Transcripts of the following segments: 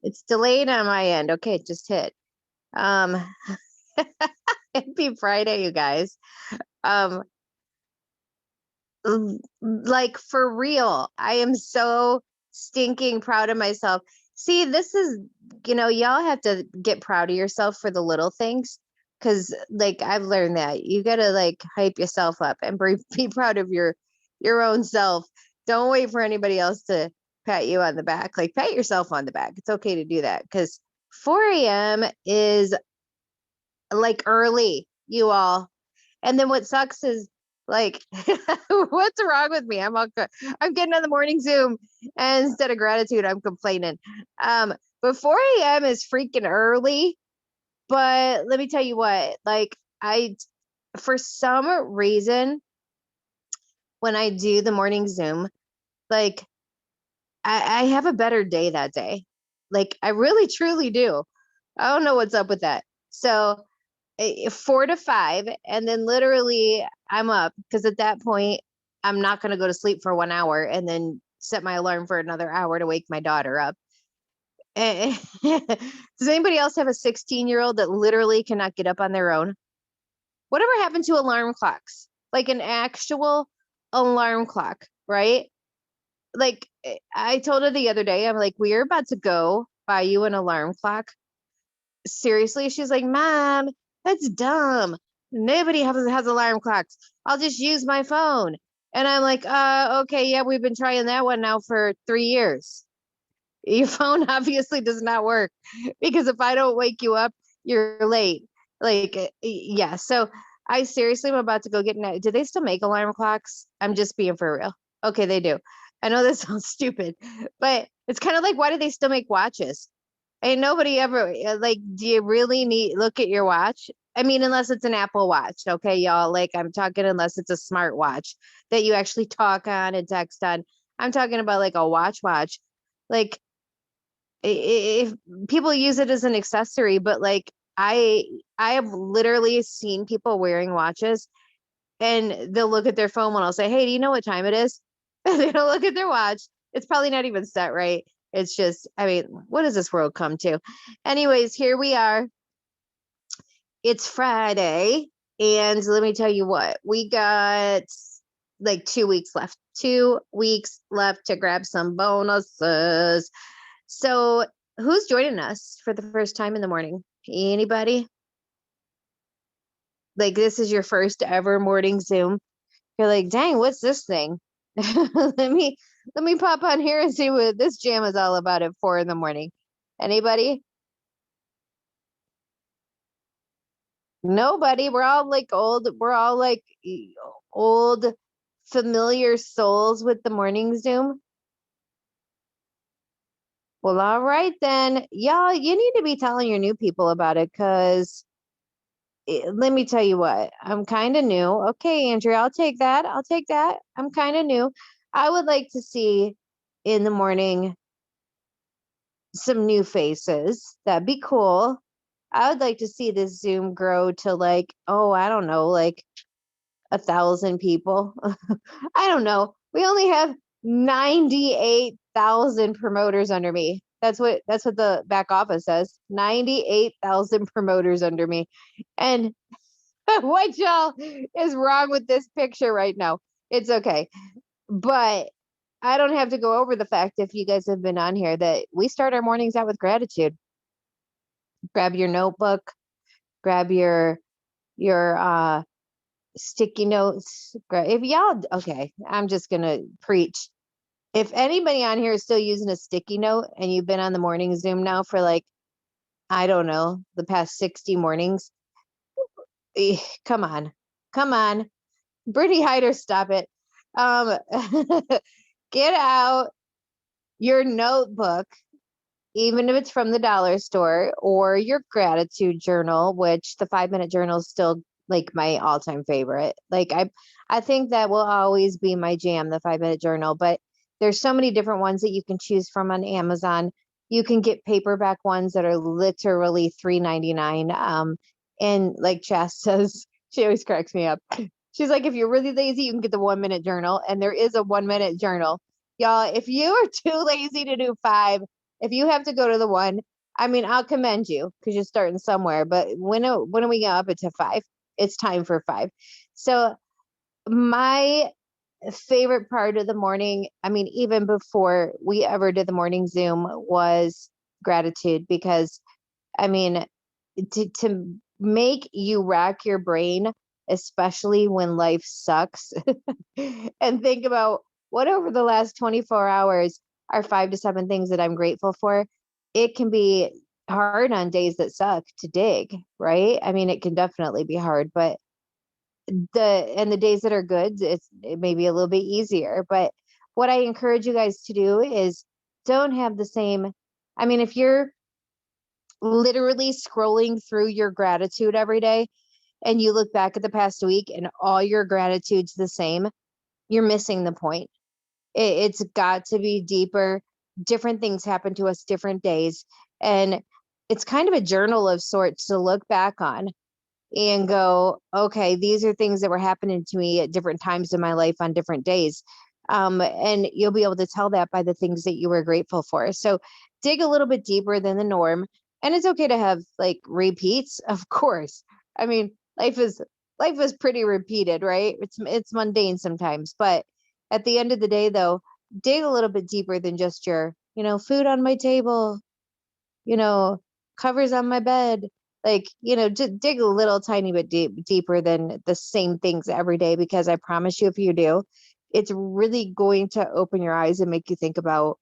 It's delayed on my end. Okay, it just hit. Um, Happy Friday, you guys. Um, like for real, I am so stinking proud of myself. See, this is, y'all have to get proud of yourself for the little things. Cause like I've learned that you gotta like hype yourself up and be proud of your own self. Don't wait for anybody else to pat you on the back. Like pat yourself on the back. It's okay to do that because 4 a.m. is like early, you all. And then what sucks is like, what's wrong with me? I'm getting on the morning Zoom, and instead of gratitude, I'm complaining. But 4 a.m. is freaking early. But let me tell you what, like for some reason, when I do the morning Zoom, like I have a better day that day. Like I really truly do. I don't know what's up with that. So 4 to 5, and then literally I'm up because at that point I'm not going to go to sleep for 1 hour and then set my alarm for another hour to wake my daughter up. Does anybody else have a 16-year-old that literally cannot get up on their own? Whatever happened to alarm clocks? Like an actual alarm clock, right? Like I told her the other day, I'm like, we're about to go buy you an alarm clock. Seriously? She's like, Mom, that's dumb. Nobody has alarm clocks. I'll just use my phone. And I'm like, okay, yeah, we've been trying that one now for 3 years. Your phone obviously does not work because if I don't wake you up, you're late. Like, yeah. So I seriously am about to go get. Do they still make alarm clocks? I'm just being for real. Okay, they do. I know this sounds stupid, but it's kind of like, why do they still make watches? Ain't nobody ever like, do you really need look at your watch? I mean, unless it's an Apple Watch, okay, y'all. Like I'm talking unless it's a smart watch that you actually talk on and text on. I'm talking about like a watch. Like if people use it as an accessory, but like I have literally seen people wearing watches and they'll look at their phone when I'll say, "Hey, do you know what time it is?" And they don't look at their watch. It's probably not even set right. It's just, I mean, what does this world come to? Anyways, here we are. It's Friday. And let me tell you what, we got like 2 weeks left. 2 weeks left to grab some bonuses. So, who's joining us for the first time in the morning? Anybody? Like, this is your first ever morning Zoom. You're like, dang, what's this thing? let me pop on here and see what this jam is all about at 4 in the morning. Anybody? Nobody. We're all like old familiar souls with the morning Zoom. Well, all right then. Y'all, you need to be telling your new people about it because let me tell you what, I'm kind of new. Okay, Andrea, I'll take that. I'll take that. I'm kind of new. I would like to see in the morning some new faces. That'd be cool. I would like to see this Zoom grow to like, oh, I don't know, like 1,000 people. I don't know. We only have 98,000 promoters under me. That's what the back office says. 98,000 promoters under me. And what y'all is wrong with this picture right now? It's okay. But I don't have to go over the fact, if you guys have been on here, that we start our mornings out with gratitude. Grab your notebook, grab your sticky notes. If y'all okay, I'm just gonna preach. If anybody on here is still using a sticky note and you've been on the morning Zoom now for like, I don't know, the past 60 mornings, come on. Come on. Brittany Hyder, stop it. Um, get out your notebook, even if it's from the dollar store, or your gratitude journal, which the 5 minute journal is still like my all-time favorite. Like I think that will always be my jam, the 5 minute journal, but there's so many different ones that you can choose from on Amazon. You can get paperback ones that are literally $3.99. And like Chas says, she always cracks me up. She's like, if you're really lazy, you can get the 1 minute journal, and there is a 1 minute journal. Y'all, if you are too lazy to do 5, If you have to go to the one, I mean, I'll commend you because you're starting somewhere. But when are we going up it to 5? It's time for 5. So my favorite part of the morning, I mean, even before we ever did the morning Zoom, was gratitude. Because I mean, to make you rack your brain, especially when life sucks, and think about what over the last 24 hours are 5 to 7 things that I'm grateful for. It can be hard on days that suck to dig, right? I mean, it can definitely be hard, but the days that are good, it may be a little bit easier. But what I encourage you guys to do is don't have the same. I mean, if you're literally scrolling through your gratitude every day and you look back at the past week and all your gratitude's the same, you're missing the point. It's got to be deeper. Different things happen to us different days. And it's kind of a journal of sorts to look back on and go, okay, these are things that were happening to me at different times in my life on different days. And you'll be able to tell that by the things that you were grateful for. So dig a little bit deeper than the norm. And it's okay to have like repeats, of course. I mean, life is pretty repeated, right? It's mundane sometimes, but at the end of the day though, dig a little bit deeper than just your, food on my table, you know, covers on my bed. Like, just dig a little tiny bit deeper than the same things every day, because I promise you, if you do, it's really going to open your eyes and make you think about,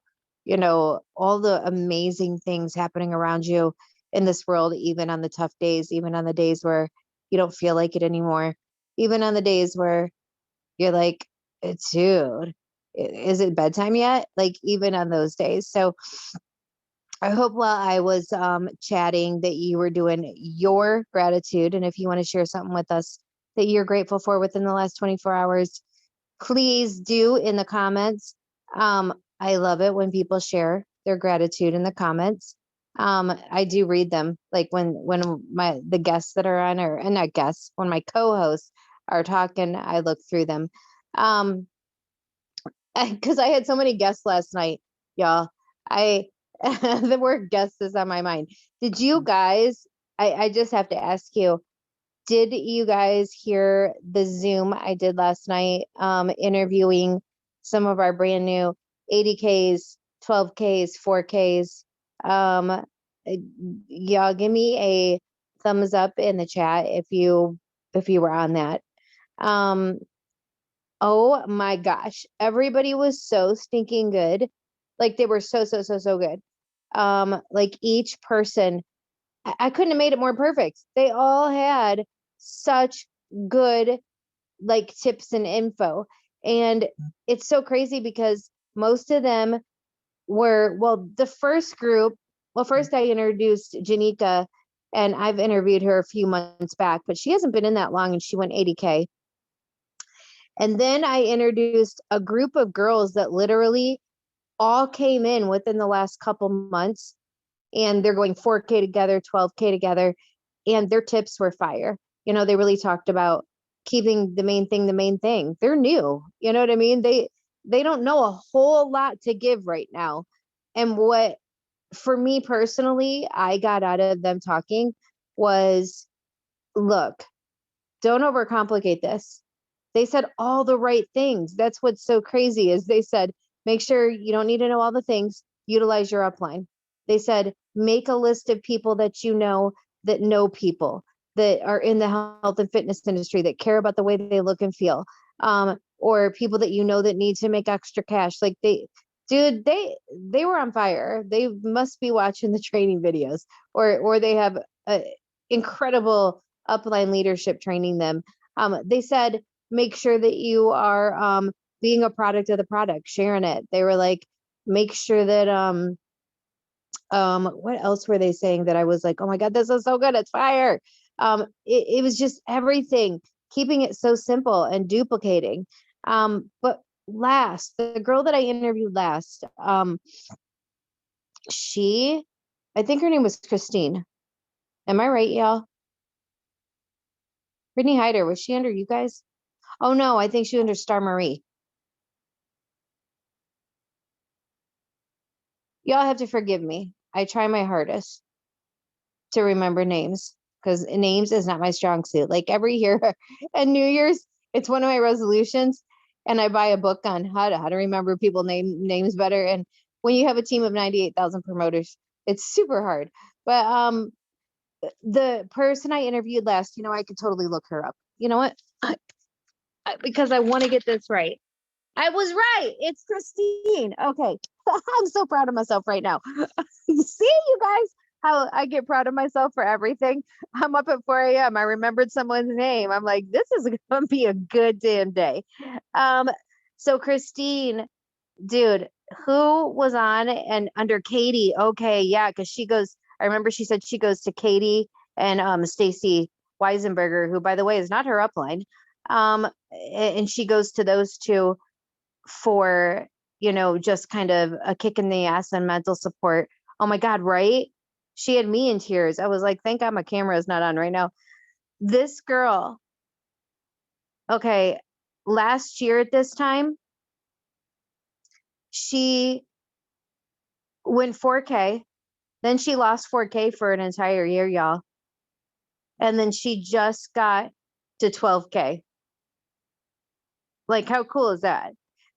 all the amazing things happening around you in this world, even on the tough days, even on the days where you don't feel like it anymore, even on the days where you're like, dude, is it bedtime yet? Like, even on those days. So I hope while I was chatting that you were doing your gratitude. And if you want to share something with us that you're grateful for within the last 24 hours, please do in the comments. I love it when people share their gratitude in the comments. I do read them, like when the guests that are on, or and not guests, when my co-hosts are talking, I look through them. Because I had so many guests last night, y'all. I the word guest is on my mind. Did you guys? I just have to ask you. Did you guys hear the Zoom I did last night? Interviewing some of our brand new 80Ks, 12Ks, 4Ks. Um, y'all give me a thumbs up in the chat if you were on that. Oh my gosh. Everybody was so stinking good. Like, they were so, so, so, so good. Like, each person, I couldn't have made it more perfect. They all had such good, like, tips and info. And it's so crazy because most of them were, well, the first group, well, first I introduced Janika, and I've interviewed her a few months back, but she hasn't been in that long, and she went 80K. And then I introduced a group of girls that literally all came in within the last couple months, and they're going 4K together, 12K together, and their tips were fire. They really talked about keeping the main thing the main thing. They're new. You know what I mean? They don't know a whole lot to give right now. And what, for me personally, I got out of them talking was, look, don't overcomplicate this. They said all the right things. That's what's so crazy, is they said, make sure you don't need to know all the things, utilize your upline. They said, make a list of people that know people that are in the health and fitness industry, that care about the way they look and feel, or people that that need to make extra cash. Like, they were on fire. They must be watching the training videos, or they have incredible upline leadership training them. They said, make sure that you are being a product of the product, sharing it. They were like, make sure that what else were they saying that I was like, oh my God, this is so good, it's fire. It was just everything, keeping it so simple and duplicating. But the girl that I interviewed last, I think her name was Christine. Am I right, y'all? Brittany Hyder, was she under you guys? Oh no, I think she was under Star Marie. Y'all have to forgive me. I try my hardest to remember names because names is not my strong suit. Like every year at New Year's, it's one of my resolutions, and I buy a book on how to remember people names better. And when you have a team of 98,000 promoters, it's super hard. But the person I interviewed last, I could totally look her up. You know what? Because I want to get this right. I was right. It's Christine. Okay. I'm so proud of myself right now. See, you guys, how I get proud of myself for everything. I'm up at 4 a.m. I remembered someone's name. I'm like, this is going to be a good damn day. So Christine, dude, who was on and under Katie? Okay, yeah, because I remember she said she goes to Katie and Stacy Weisenberger, who by the way is not her upline. And she goes to those two for, just kind of a kick in the ass and mental support. Oh my God, right? She had me in tears. I was like, thank God my camera is not on right now. This girl, okay, last year at this time, she went 4K. Then she lost 4K for an entire year, y'all. And then she just got to 12K. Like, how cool is that?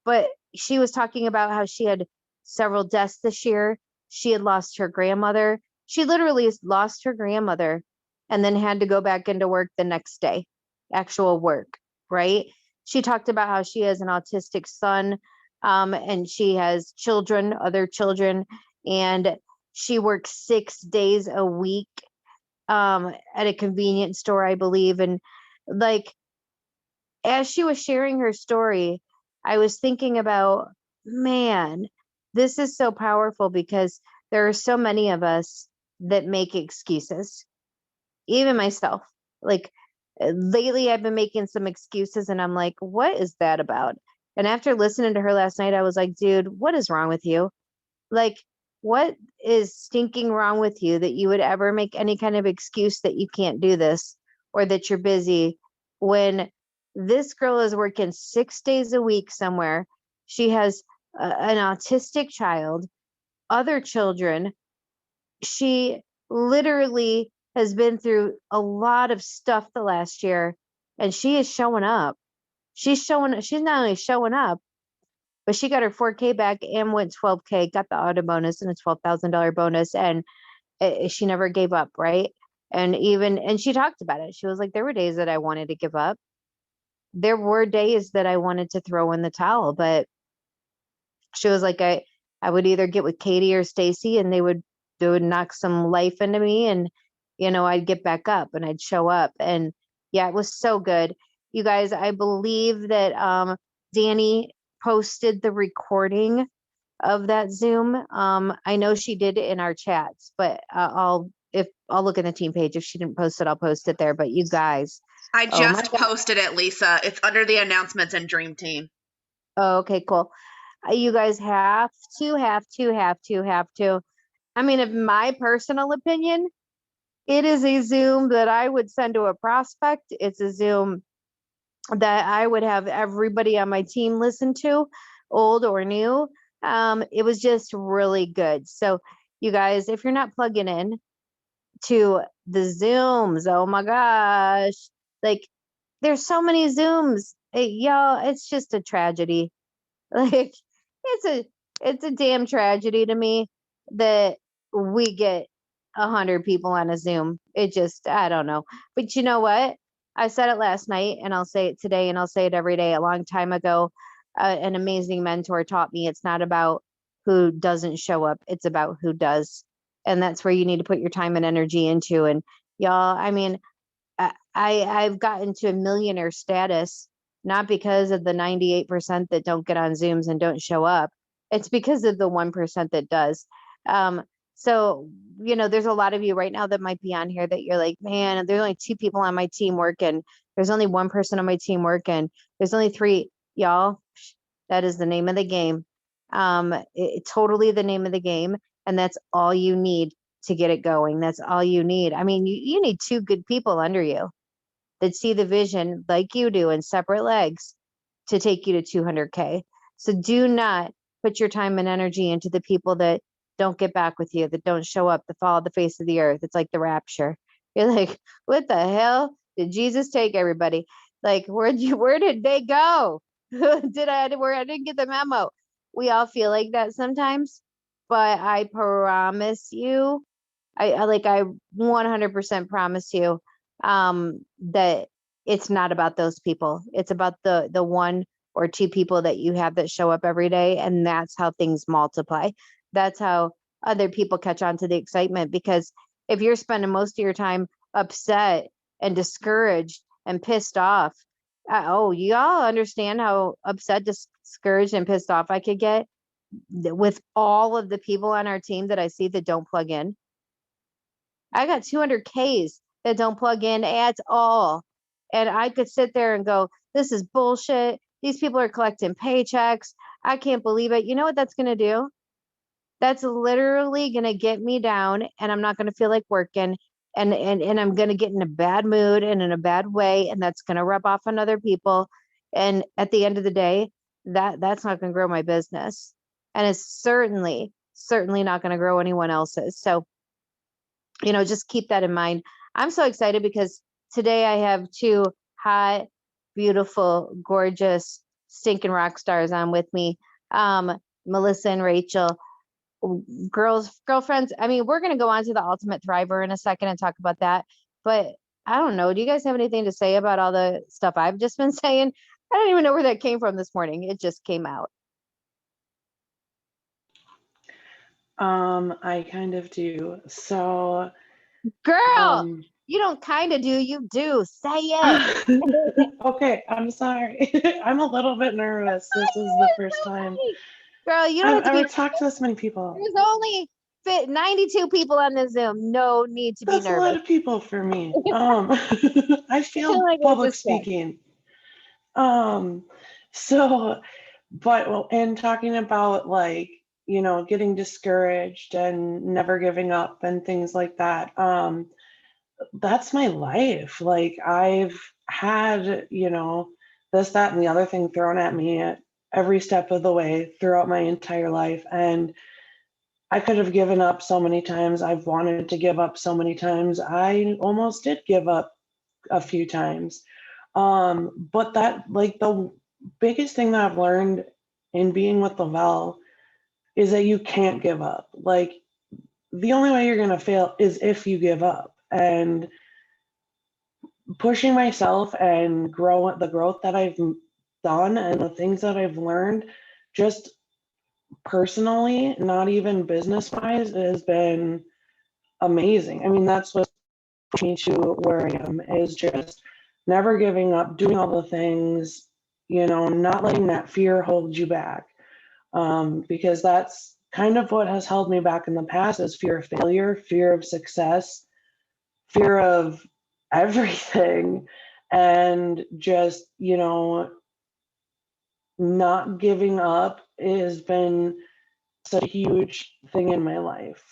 But she was talking about how she had several deaths this year. She had lost her grandmother. She literally lost her grandmother and then had to go back into work the next day, actual work, right? She talked about how she has an autistic son, and she has children, other children, and she works 6 days a week at a convenience store, I believe. And like, as she was sharing her story, I was thinking about, man, this is so powerful because there are so many of us that make excuses, even myself. Like lately, I've been making some excuses, and I'm like, what is that about? And after listening to her last night, I was like, dude, what is wrong with you? Like, what is stinking wrong with you that you would ever make any kind of excuse that you can't do this or that you're busy when this girl is working 6 days a week somewhere? She has an autistic child, other children. She literally has been through a lot of stuff the last year, and she is showing up. She's not only showing up, but she got her 4K back and went 12K, got the auto bonus and a $12,000 bonus. And she never gave up, right? And she talked about it. She was like, there were days that I wanted to give up. There were days that I wanted to throw in the towel, but she was like, I would either get with Katie or Stacy, and they would knock some life into me, and I'd get back up and I'd show up. And yeah, it was so good. You guys, I believe that Danny posted the recording of that Zoom. I know she did it in our chats, but I'll look in the team page. If she didn't post it, I'll post it there. But you guys, I oh my just God. posted it, Lisa. It's under the announcements and Dream Team. Oh, okay, cool. You guys have to. I mean, in my personal opinion, it is a Zoom that I would send to a prospect. It's a Zoom that I would have everybody on my team listen to, old or new. It was just really good. So, you guys, if you're not plugging in to the Zooms, oh my gosh, like there's so many Zooms. Y'all, it's just a tragedy. Like it's a it's a damn tragedy to me that we get 100 people on a Zoom. It just, I don't know. But you know what? I said it last night, and I'll say it today, and I'll say it every day. A long time ago, an amazing mentor taught me it's not about who doesn't show up, it's about who does. And that's where you need to put your time and energy into. And y'all, I mean, I've gotten to a millionaire status not because of the 98% that don't get on Zooms and don't show up. It's because of the 1% that does. So, there's a lot of you right now that might be on here that you're like, man, there's only 2 people on my team working. There's only 1 person on my team working. There's only 3. Y'all, that is the name of the game. Totally the name of the game. And that's all you need to get it going. That's all you need. I mean, you need 2 good people under you that see the vision like you do in separate legs to take you to 200K. So do not put your time and energy into the people that don't get back with you, that don't show up, that fall off the face of the earth. It's like the rapture. You're like, what the hell did Jesus take everybody? Like, where did they go? I didn't get the memo. We all feel like that sometimes, but I promise you, I 100% promise you, that it's not about those people. It's about the one or two people that you have that show up every day, and that's how things multiply. That's how other people catch on to the excitement, because if you're spending most of your time upset and discouraged and pissed off, oh, y'all understand how upset, discouraged, and pissed off I could get with all of the people on our team that I see that don't plug in. I got 200 Ks that don't plug in at all. And I could sit there and go, this is bullshit. These people are collecting paychecks. I can't believe it. You know what that's going to do? That's literally going to get me down, and I'm not going to feel like working, and I'm going to get in a bad mood and in a bad way, and that's going to rub off on other people. And at the end of the day, that's not going to grow my business. And it's certainly not going to grow anyone else's. So, just keep that in mind. I'm so excited because today I have two hot, beautiful, gorgeous, stinking rock stars on with me. Melissa and Rachel, girlfriends. I mean, we're going to go on to the Ultimate Thriver in a second and talk about that. But I don't know. Do you guys have anything to say about all the stuff I've just been saying? I don't even know where that came from this morning. It just came out. I kind of do. So, Girl, you don't kind of do, you do. Say it. okay, I'm sorry. I'm a little bit nervous. This is the first time Girl, you don't have I've to be ever talked to this many people. There's only 92 people on the Zoom. No need to be That's a lot nervous. of people for me. I feel Like public just said. speaking. So, but and talking about like, getting discouraged and never giving up and things like that. That's my life. Like I've had, this, that, and the other thing thrown at me at every step of the way throughout my entire life. And I could have given up so many times. I've wanted to give up so many times. I almost did give up a few times. But that, like, the biggest thing that I've learned in being with Lavelle is that you can't give up. Like, the only way you're going to fail is if you give up. And pushing myself and the growth that I've done and the things that I've learned, just personally, not even business wise, has been amazing. I mean, that's what pushed me to where I am, is just never giving up, doing all the things, not letting that fear hold you back. Because that's kind of what has held me back in the past, is fear of failure, fear of success, fear of everything, and just, not giving up has been such a huge thing in my life,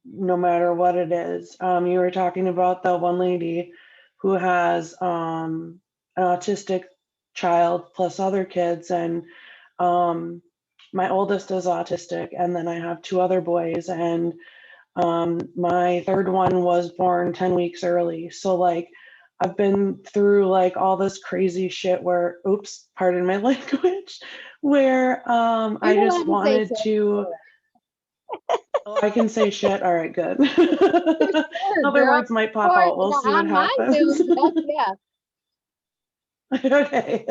no matter what it is. You were talking about the one lady who has an autistic child plus other kids, and my oldest is autistic, and then I have two other boys, and my third one was born 10 weeks early. So like I've been through like all this crazy shit where, oops, pardon my language, where I just wanted to, oh, I can say shit. All right, good. Other words might pop out. We'll see what happens. Yeah. Okay.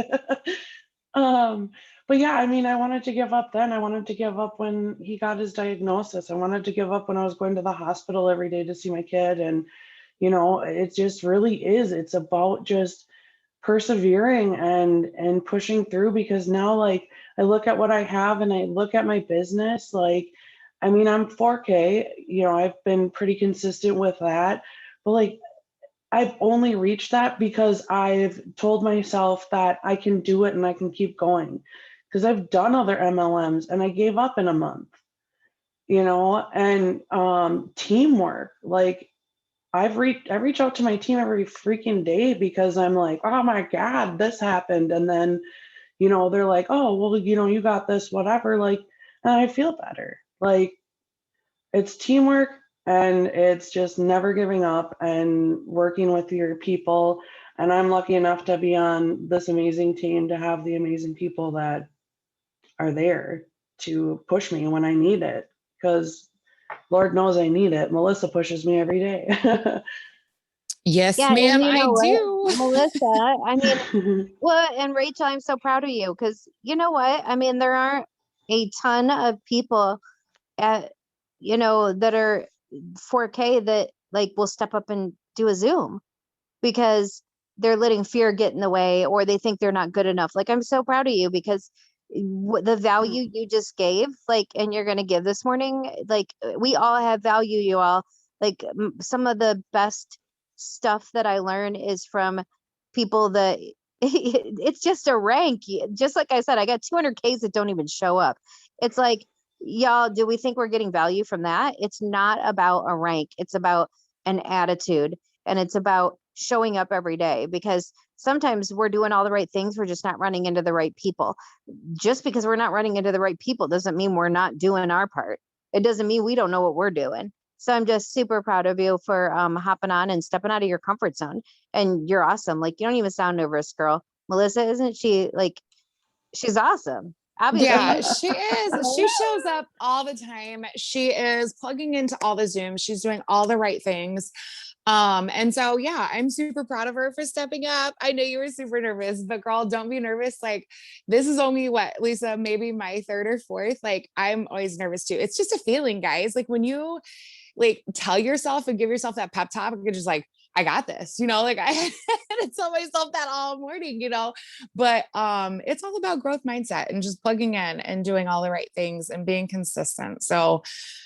But yeah, I mean, I wanted to give up then. I wanted to give up when he got his diagnosis. I wanted to give up when I was going to the hospital every day to see my kid. And, it just really is. It's about just persevering and pushing through, because now, like, I look at what I have and I look at my business, like, I mean, I'm 4K, I've been pretty consistent with that, but like, I've only reached that because I've told myself that I can do it and I can keep going. Because I've done other MLMs and I gave up in a month, and teamwork. Like I reach out to my team every freaking day because I'm like, oh my God, this happened. And then, they're like, oh, well, you got this, whatever. Like, and I feel better. Like, it's teamwork, and it's just never giving up and working with your people. And I'm lucky enough to be on this amazing team, to have the amazing people that are there to push me when I need it. Because Lord knows I need it. Melissa pushes me every day. Yes, Yeah, and ma'am, you I know what, do. Melissa, I mean, well, and Rachel, I'm so proud of you because you know what? I mean, there aren't a ton of people at, that are 4K that like will step up and do a Zoom because they're letting fear get in the way or they think they're not good enough. Like, I'm so proud of you because the value you just gave, like, and you're going to give this morning, like, we all have value, you all. Like, some of the best stuff that I learn is from people that it's just a rank. Just like I said, I got 200 Ks that don't even show up. It's like, y'all, do we think we're getting value from that? It's not about a rank. It's about an attitude, and it's about showing up every day, because sometimes we're doing all the right things. We're just not running into the right people. Just because we're not running into the right people doesn't mean we're not doing our part. It doesn't mean we don't know what we're doing. So I'm just super proud of you for hopping on and stepping out of your comfort zone. And you're awesome. Like, you don't even sound nervous, girl. Melissa, isn't she like, she's awesome? Yeah, Obviously. she is. She shows up all the time. She is plugging into all the Zooms. She's doing all the right things. And so yeah, I'm super proud of her for stepping up. I know you were super nervous, but girl, don't be nervous. Like, this is only what, Lisa, maybe my third or fourth. Like, I'm always nervous too. It's just a feeling, guys. Like, when you like tell yourself and give yourself that pep talk, you're just like, I got this, like I had to tell myself that all morning, but it's all about growth mindset and just plugging in and doing all the right things and being consistent. So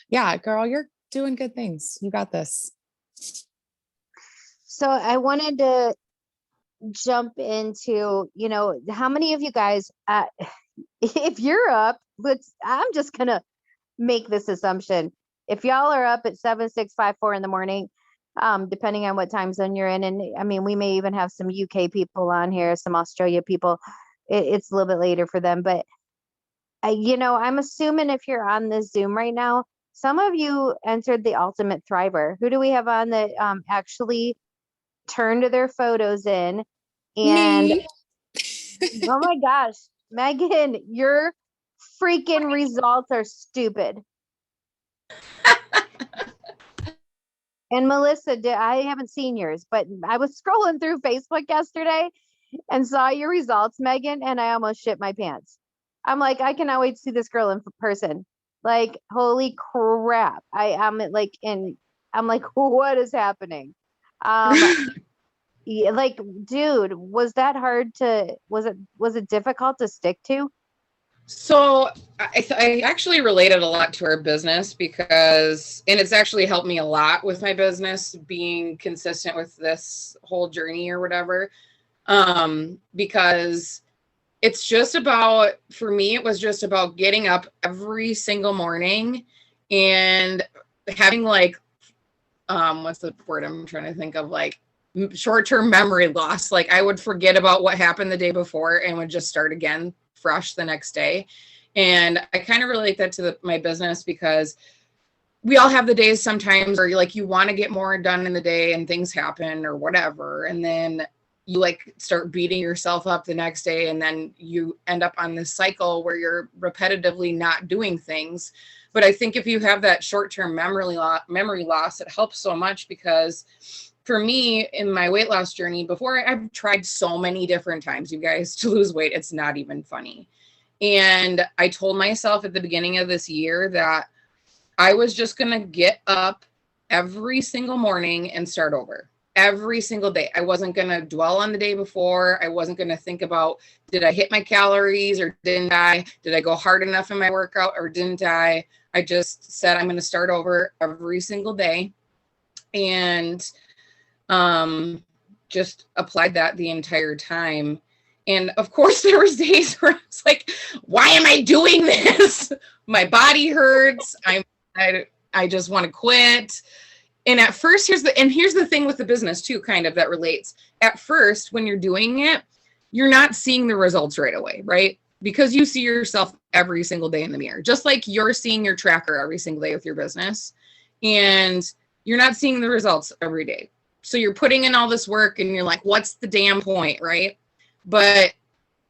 yeah, girl, you're doing good things. You got this. So I wanted to jump into, how many of you guys, if you're up, I'm just going to make this assumption. If y'all are up at 7, 6, 5, 4 in the morning, depending on what time zone you're in, and I mean, we may even have some UK people on here, some Australia people. It's a little bit later for them, but I'm assuming if you're on this Zoom right now, some of you entered the Ultimate Thriver. Who do we have on that actually turned their photos in? And Me. oh my gosh, Megan, your freaking results are stupid. And Melissa, I haven't seen yours, but I was scrolling through Facebook yesterday and saw your results, Megan, and I almost shit my pants. I'm like, I cannot wait to see this girl in person. Like, holy crap. I'm like, what is happening? Yeah, like, dude, was that hard was it difficult to stick to? So I actually related a lot to our business and it's actually helped me a lot with my business, being consistent with this whole journey or whatever. Because it's just about, for me, it was just about getting up every single morning and having like, what's the word I'm trying to think of? Like, short-term memory loss. Like, I would forget about what happened the day before and would just start again fresh the next day. And I kind of relate that to my business, because we all have the days sometimes where you want to get more done in the day and things happen or whatever. And then you start beating yourself up the next day. And then you end up on this cycle where you're repetitively not doing things. But I think if you have that short-term memory loss, it helps so much, because for me, in my weight loss journey, before, I've tried so many different times, you guys, to lose weight. It's not even funny. And I told myself at the beginning of this year that I was just going to get up every single morning and start over every single day. I wasn't going to dwell on the day before. I wasn't going to think about, did I hit my calories or didn't I? Did I go hard enough in my workout or didn't I? I just said, I'm going to start over every single day. And just applied that the entire time. And of course, there was days where I was like, why am I doing this? My body hurts. I just want to quit. And at first, here's the thing with the business too, kind of that relates. At first, when you're doing it, you're not seeing the results right away, right? because you see yourself every single day in the mirror, just like you're seeing your tracker every single day with your business, and you're not seeing the results every day. So you're putting in all this work and you're like, what's the damn point, right? But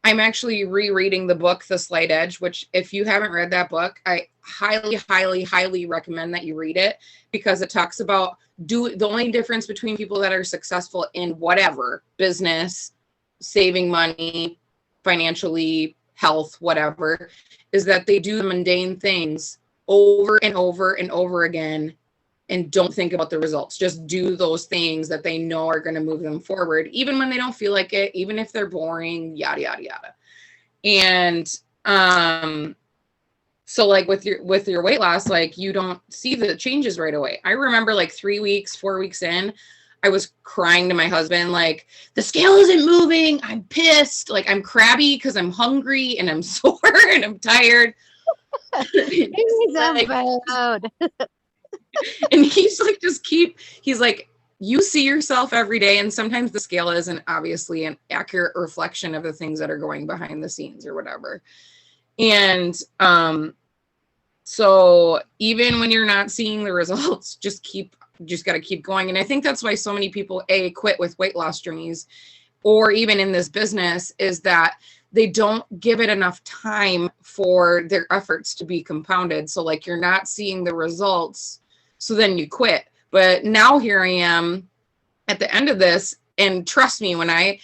I'm actually rereading the book, The Slight Edge, which if you haven't read that book, I highly, highly, highly recommend that you read it, because it talks about the only difference between people that are successful in whatever, business, saving money, financially, health, whatever, is that they do the mundane things over and over and over again and don't think about the results. Just do those things that they know are going to move them forward, even when they don't feel like it, even if they're boring, yada, yada, yada. And so like with your weight loss, like you don't see the changes right away. I remember like 3 weeks, 4 weeks in, I was crying to my husband, like, the scale isn't moving. I'm pissed. Like, I'm crabby because I'm hungry and I'm sore and I'm tired. And he's like, he's like, you see yourself every day. And sometimes the scale isn't obviously an accurate reflection of the things that are going behind the scenes or whatever. And so even when you're not seeing the results, just got to keep going. And I think that's why so many people quit with weight loss journeys, or even in this business, is that they don't give it enough time for their efforts to be compounded. So like you're not seeing the results, so then you quit. But now here I am at the end of this, and trust me, when I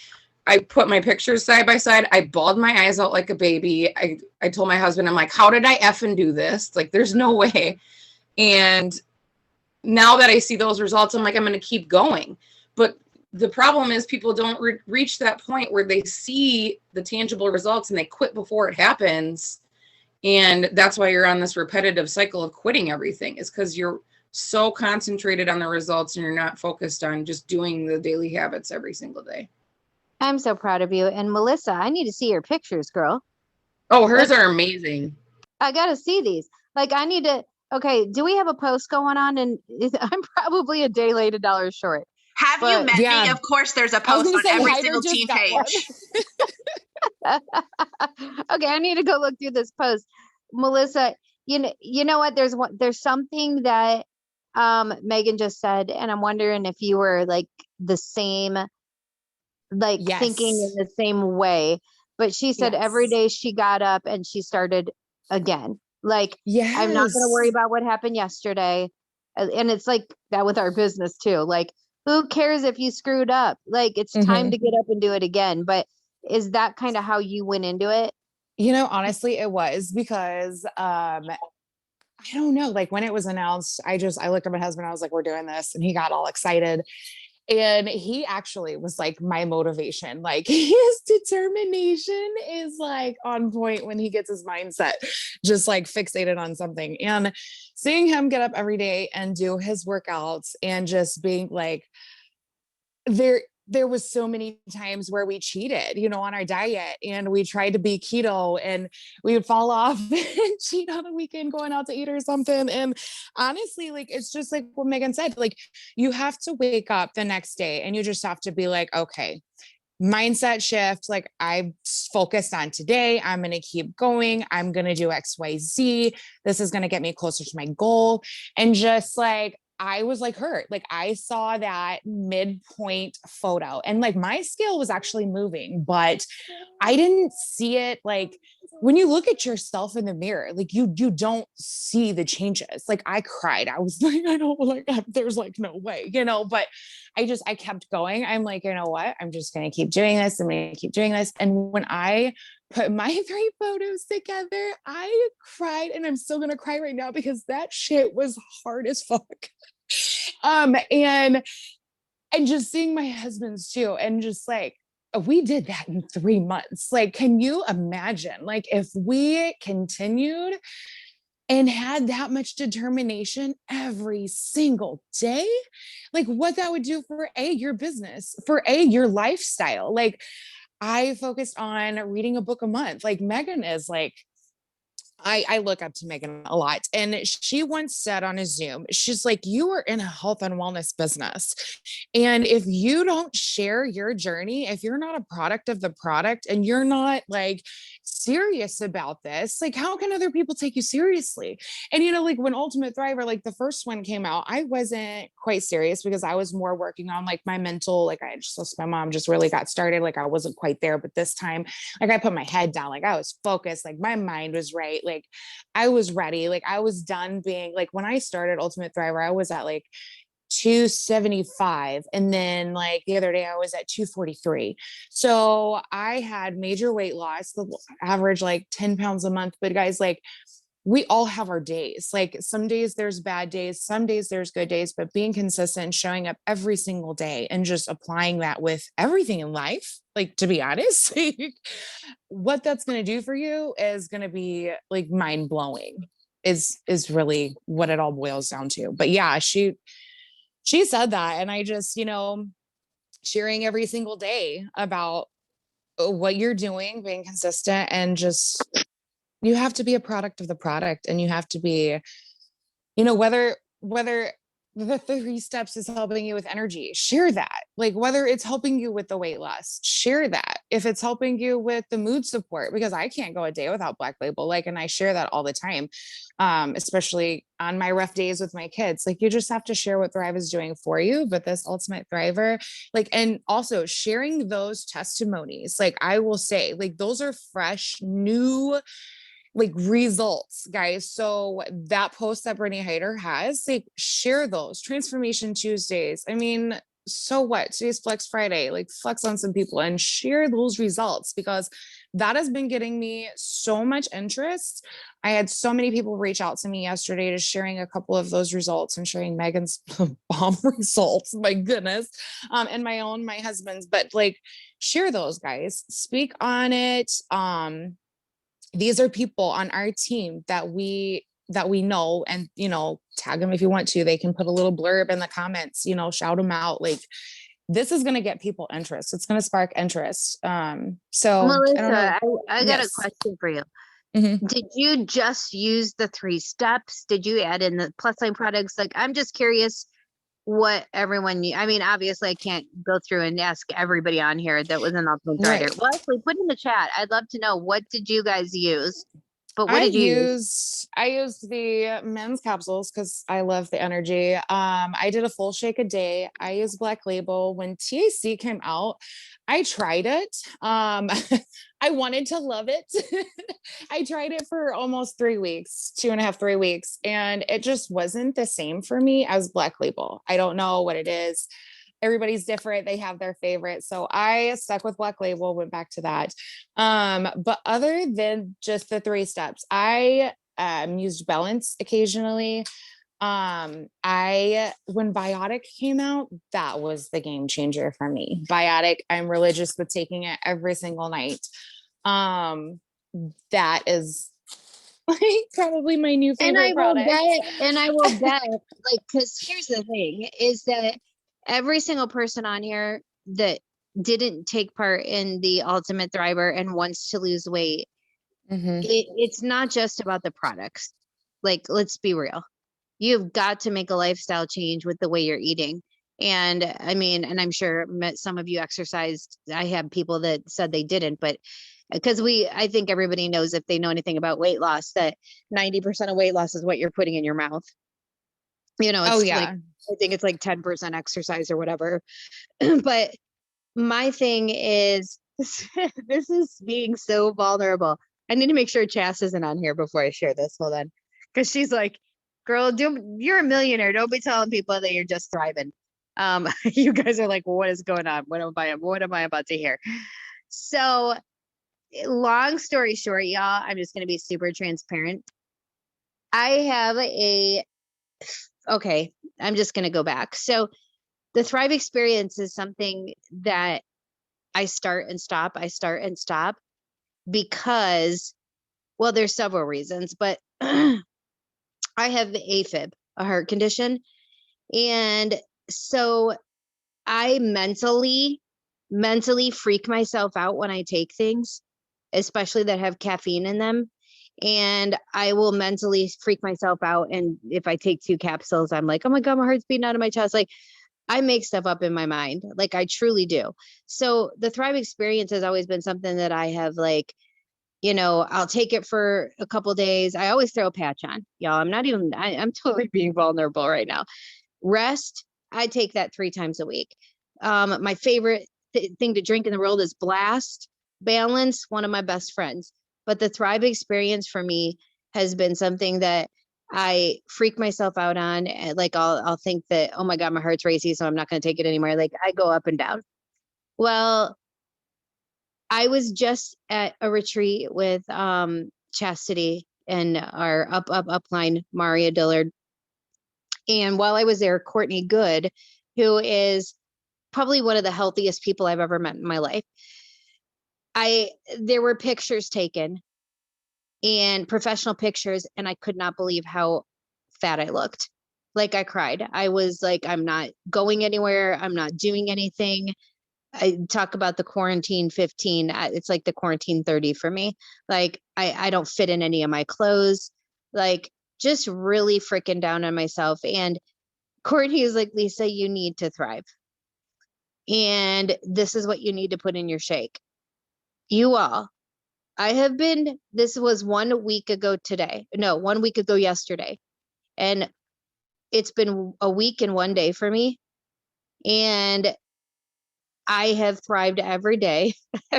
put my pictures side by side, I bawled my eyes out like a baby. I told my husband, I'm like, how did I effing do this? Like, there's no way. And now that I see those results, I'm like, I'm going to keep going. But the problem is people don't reach that point where they see the tangible results and they quit before it happens. And that's why you're on this repetitive cycle of quitting everything, is because you're so concentrated on the results and you're not focused on just doing the daily habits every single day. I'm so proud of you. And Melissa, I need to see your pictures, girl. Oh, hers are amazing. I got to see these. Like, I need to. Okay, do we have a post going on? And I'm probably a day late, $1 short. Have you met me? Of course, there's a post on every single team page. Okay, I need to go look through this post. Melissa, you know what? There's something that Megan just said, and I'm wondering if you were like the same, like thinking in the same way. But she said every day she got up and she started again. Like, I'm not going to worry about what happened yesterday. And it's like that with our business too. Like, who cares if you screwed up? Like, it's time to get up and do it again. But is that kind of how you went into it? Honestly, it was because I don't know, like when it was announced, I looked at my husband, I was like, we're doing this. And he got all excited. And he actually was like my motivation. Like, his determination is like on point when he gets his mindset just like fixated on something. And seeing him get up every day and do his workouts and just being like, there was so many times where we cheated, on our diet, and we tried to be keto and we would fall off and cheat on a weekend going out to eat or something. And honestly, like, it's just like what Megan said, like, you have to wake up the next day and you just have to be like, okay, mindset shift. Like, I focused on today. I'm going to keep going. I'm going to do XYZ. This is going to get me closer to my goal. And just like, I was like hurt. Like, I saw that midpoint photo and like my scale was actually moving, but I didn't see it. Like, when you look at yourself in the mirror, like you don't see the changes. Like, I cried. I was like, I don't like, there's like no way, but I kept going. I'm like, you know what? I'm just going to keep doing this. I'm going to keep doing this. And when I put my 3 photos together, I cried, and I'm still going to cry right now because that shit was hard as fuck. And just seeing my husband's too, and just like, we did that in 3 months. Like, can you imagine, like, if we continued and had that much determination every single day, like what that would do for your business, for your lifestyle. Like, I focused on reading a book a month. Like, Megan is like, I look up to Megan a lot. And she once said on a Zoom, she's like, you are in a health and wellness business. And if you don't share your journey, if you're not a product of the product and you're not like serious about this, like how can other people take you seriously? And, you know, like when Ultimate Thriver, like the first one came out, I wasn't quite serious because I was more working on like my mental, like I just, my mom just really got started. Like I wasn't quite there, but this time, like I put my head down, like I was focused, like my mind was right. Like I was ready. Like I was done being like, when I started Ultimate Thriver, I was at like 275. And then like the other day I was at 243. So I had major weight loss, the average like 10 pounds a month. But guys, like we all have our days. Like some days there's bad days, some days there's good days, but being consistent, showing up every single day and just applying that with everything in life, like to be honest, what that's going to do for you is going to be like mind blowing is really what it all boils down to. But yeah, she said that. And I just, you know, sharing every single day about what you're doing, being consistent, and just you have to be a product of the product, and you have to be, you know, whether the 3 steps is helping you with energy, share that. Like whether it's helping you with the weight loss, share that. If it's helping you with the mood support, because I can't go a day without Black Label, like, and I share that all the time, especially on my rough days with my kids. Like you just have to share what Thrive is doing for you. But this Ultimate Thriver, like, and also sharing those testimonies, like I will say, like those are fresh, new like results, guys. So that post that Brittany Hyder has, like share those Transformation Tuesdays. I mean, so what? Today's Flex Friday, like flex on some people and share those results, because that has been getting me so much interest. I had so many people reach out to me yesterday to sharing a couple of those results and sharing Megan's bomb results. My goodness. And my own, my husband's, but like share those, guys, speak on it. These are people on our team that we know, and you know, tag them if you want to. They can put a little blurb in the comments, you know, shout them out. Like this is going to get people interest. It's going to spark interest. So Melissa, I got a Yes. question for you. Mm-hmm. Did you just use the 3 steps? Did you add in the plus line products? Like, I'm just curious what everyone I mean, obviously I can't go through and ask everybody on here that was an Ultimate Thriver. Right. Well, actually put in the chat. I'd love to know, what did you guys use? But what I did you use? used the men's capsules because I love the energy. I did a full shake a day. I used Black Label. When TAC came out, I tried it. I wanted to love it. I tried it for almost 3 weeks, 2.5, 3 weeks, and it just wasn't the same for me as Black Label. I don't know what it is. Everybody's different. They have their favorite. So I stuck with Black Label, went back to that. But other than just the 3 steps, I used Balance occasionally. When Biotic came out, that was the game changer for me. Biotic, I'm religious with taking it every single night. That is like probably my new favorite product. I will bet, like, because here's the thing is that every single person on here that didn't take part in the Ultimate Thriver and wants to lose weight, it's not just about the products. Like, let's be real. You've got to make a lifestyle change with the way you're eating. And I mean, and I'm sure some of you exercised. I have people that said they didn't, but because I think everybody knows, if they know anything about weight loss, that 90% of weight loss is what you're putting in your mouth. You know, it's like, I think it's like 10% exercise or whatever. But my thing is, this is being so vulnerable. I need to make sure Chas isn't on here before I share this. Hold on. Because she's like, girl, you're a millionaire. Don't be telling people that you're just thriving. You guys are like, what is going on? What am I about to hear? So long story short, y'all, I'm just going to be super transparent. I have okay, I'm just going to go back. So the Thrive experience is something that I start and stop because, well, there's several reasons, but I have AFib, a heart condition. And so I mentally freak myself out when I take things, especially that have caffeine in them. and I will mentally freak myself out. And if I take 2 capsules, I'm like, oh my God, my heart's beating out of my chest. Like, I make stuff up in my mind. Like, I truly do. So the Thrive experience has always been something that I have, like, I'll take it for a couple days. I always throw a patch on, y'all. I'm totally being vulnerable right now. Rest, I take that 3 times a week. My favorite thing to drink in the world is Blast. Balance, one of my best friends. But the Thrive experience for me has been something that I freak myself out on. Like, I'll think that, oh my God, my heart's racing, so I'm not going to take it anymore. Like, I go up and down. Well, I was just at a retreat with Chastity and our upline, Maria Dillard. And while I was there, Courtney Good, who is probably one of the healthiest people I've ever met in my life, there were pictures taken and professional pictures, and I could not believe how fat I looked. Like, I cried. I was like, I'm not going anywhere. I'm not doing anything. I talk about the quarantine 15. It's like the quarantine 30 for me. Like, I don't fit in any of my clothes. Like, just really freaking down on myself. And Courtney is like, Lisa, you need to thrive. And this is what you need to put in your shake. You all, this was 1 week ago today. No, 1 week ago yesterday. And it's been a week and 1 day for me. And I have thrived every day.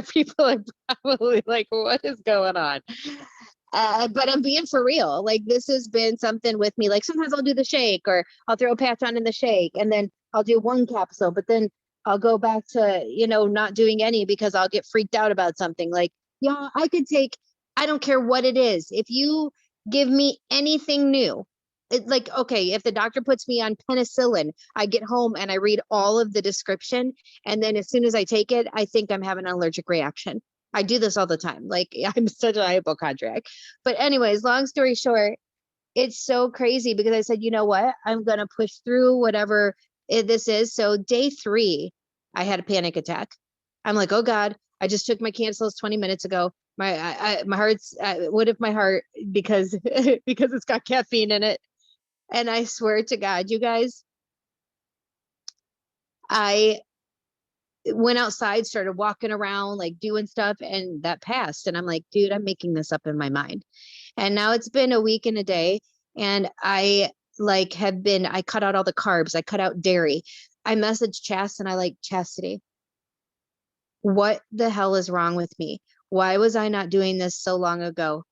People are probably like, what is going on? But I'm being for real. Like, this has been something with me. Like, sometimes I'll do the shake, or I'll throw a patch on in the shake, and then I'll do 1 capsule, but then I'll go back to, not doing any because I'll get freaked out about something. Like, yeah, I don't care what it is. If you give me anything new, it's like, okay, if the doctor puts me on penicillin, I get home and I read all of the description. And then as soon as I take it, I think I'm having an allergic reaction. I do this all the time. Like, I'm such a hypochondriac. But anyways, long story short, it's so crazy because I said, you know what? I'm going to push through whatever this is. So day 3, I had a panic attack. I'm like, oh God, I just took my cancels 20 minutes ago. My heart's, what if my heart, because it's got caffeine in it. And I swear to God, you guys, I went outside, started walking around, like doing stuff, and that passed. And I'm like, dude, I'm making this up in my mind. And now it's been a week and a day. And I cut out all the carbs. I cut out dairy. I messaged Chast and I like, Chastity, what the hell is wrong with me? Why was I not doing this so long ago?